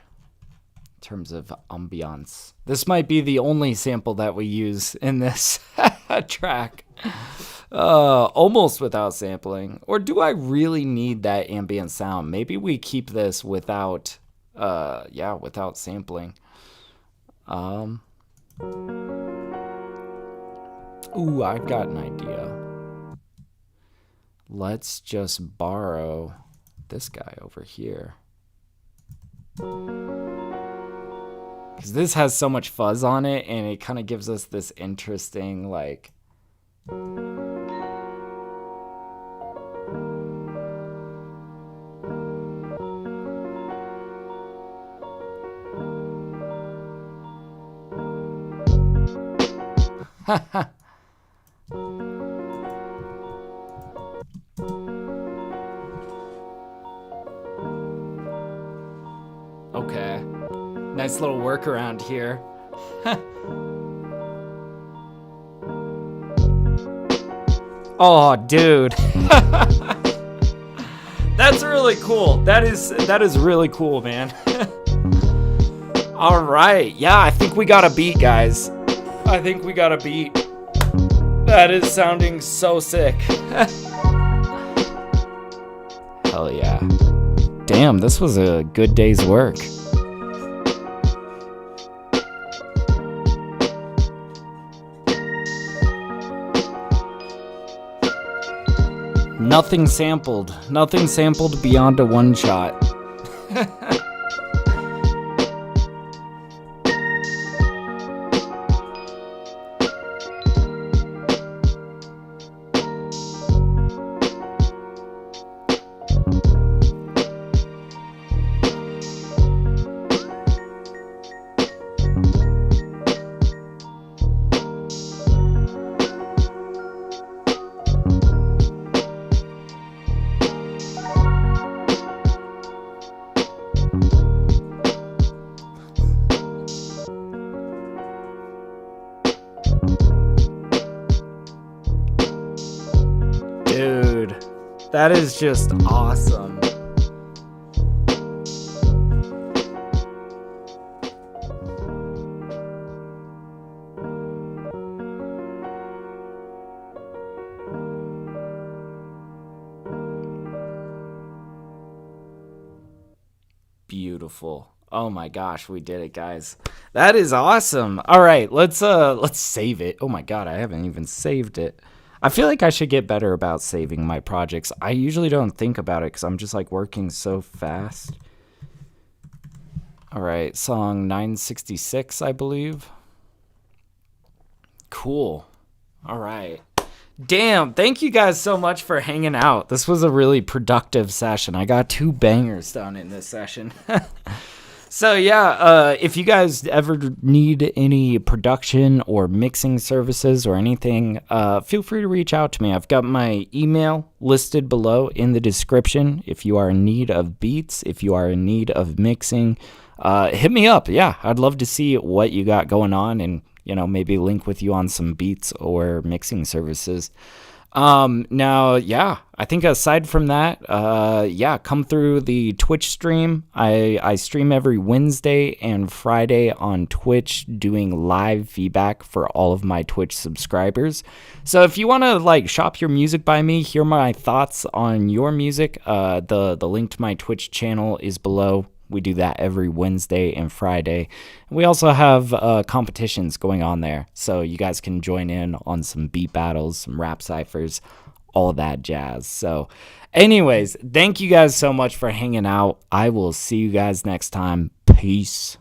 in terms of ambiance. This might be the only sample that we use in this track. Almost without sampling. Or do I really need that ambient sound? Maybe we keep this without, without sampling. Ooh, I've got an idea. Let's just borrow this guy over here. Because this has so much fuzz on it, and it kind of gives us this interesting, like... Okay. Nice little workaround here. Oh, dude. That's really cool. That is really cool, man. All right. Yeah, I think we got a beat, guys. I think we got a beat. That is sounding so sick. Hell yeah. Damn, this was a good day's work. Nothing sampled. Nothing sampled beyond a one shot. That is just awesome. Beautiful. Oh my gosh, we did it, guys. That is awesome. All right, let's save it. Oh my god, I haven't even saved it. I feel like I should get better about saving my projects. I usually don't think about it because I'm just like working so fast. All right, song 966, I believe. Cool. All right. Damn, thank you guys so much for hanging out. This was a really productive session. I got 2 bangers done in this session. So yeah, if you guys ever need any production or mixing services or anything, feel free to reach out to me. I've got my email listed below in the description. If you are in need of beats, if you are in need of mixing, hit me up. Yeah, I'd love to see what you got going on and, you know, maybe link with you on some beats or mixing services. Now, yeah, I think aside from that, yeah, come through the Twitch stream. I stream every Wednesday and Friday on Twitch doing live feedback for all of my Twitch subscribers. So if you want to like shop your music by me, hear my thoughts on your music, the link to my Twitch channel is below. We do that every Wednesday and Friday. We also have competitions going on there, so you guys can join in on some beat battles, some rap ciphers, all that jazz. So anyways, thank you guys so much for hanging out. I will see you guys next time. Peace.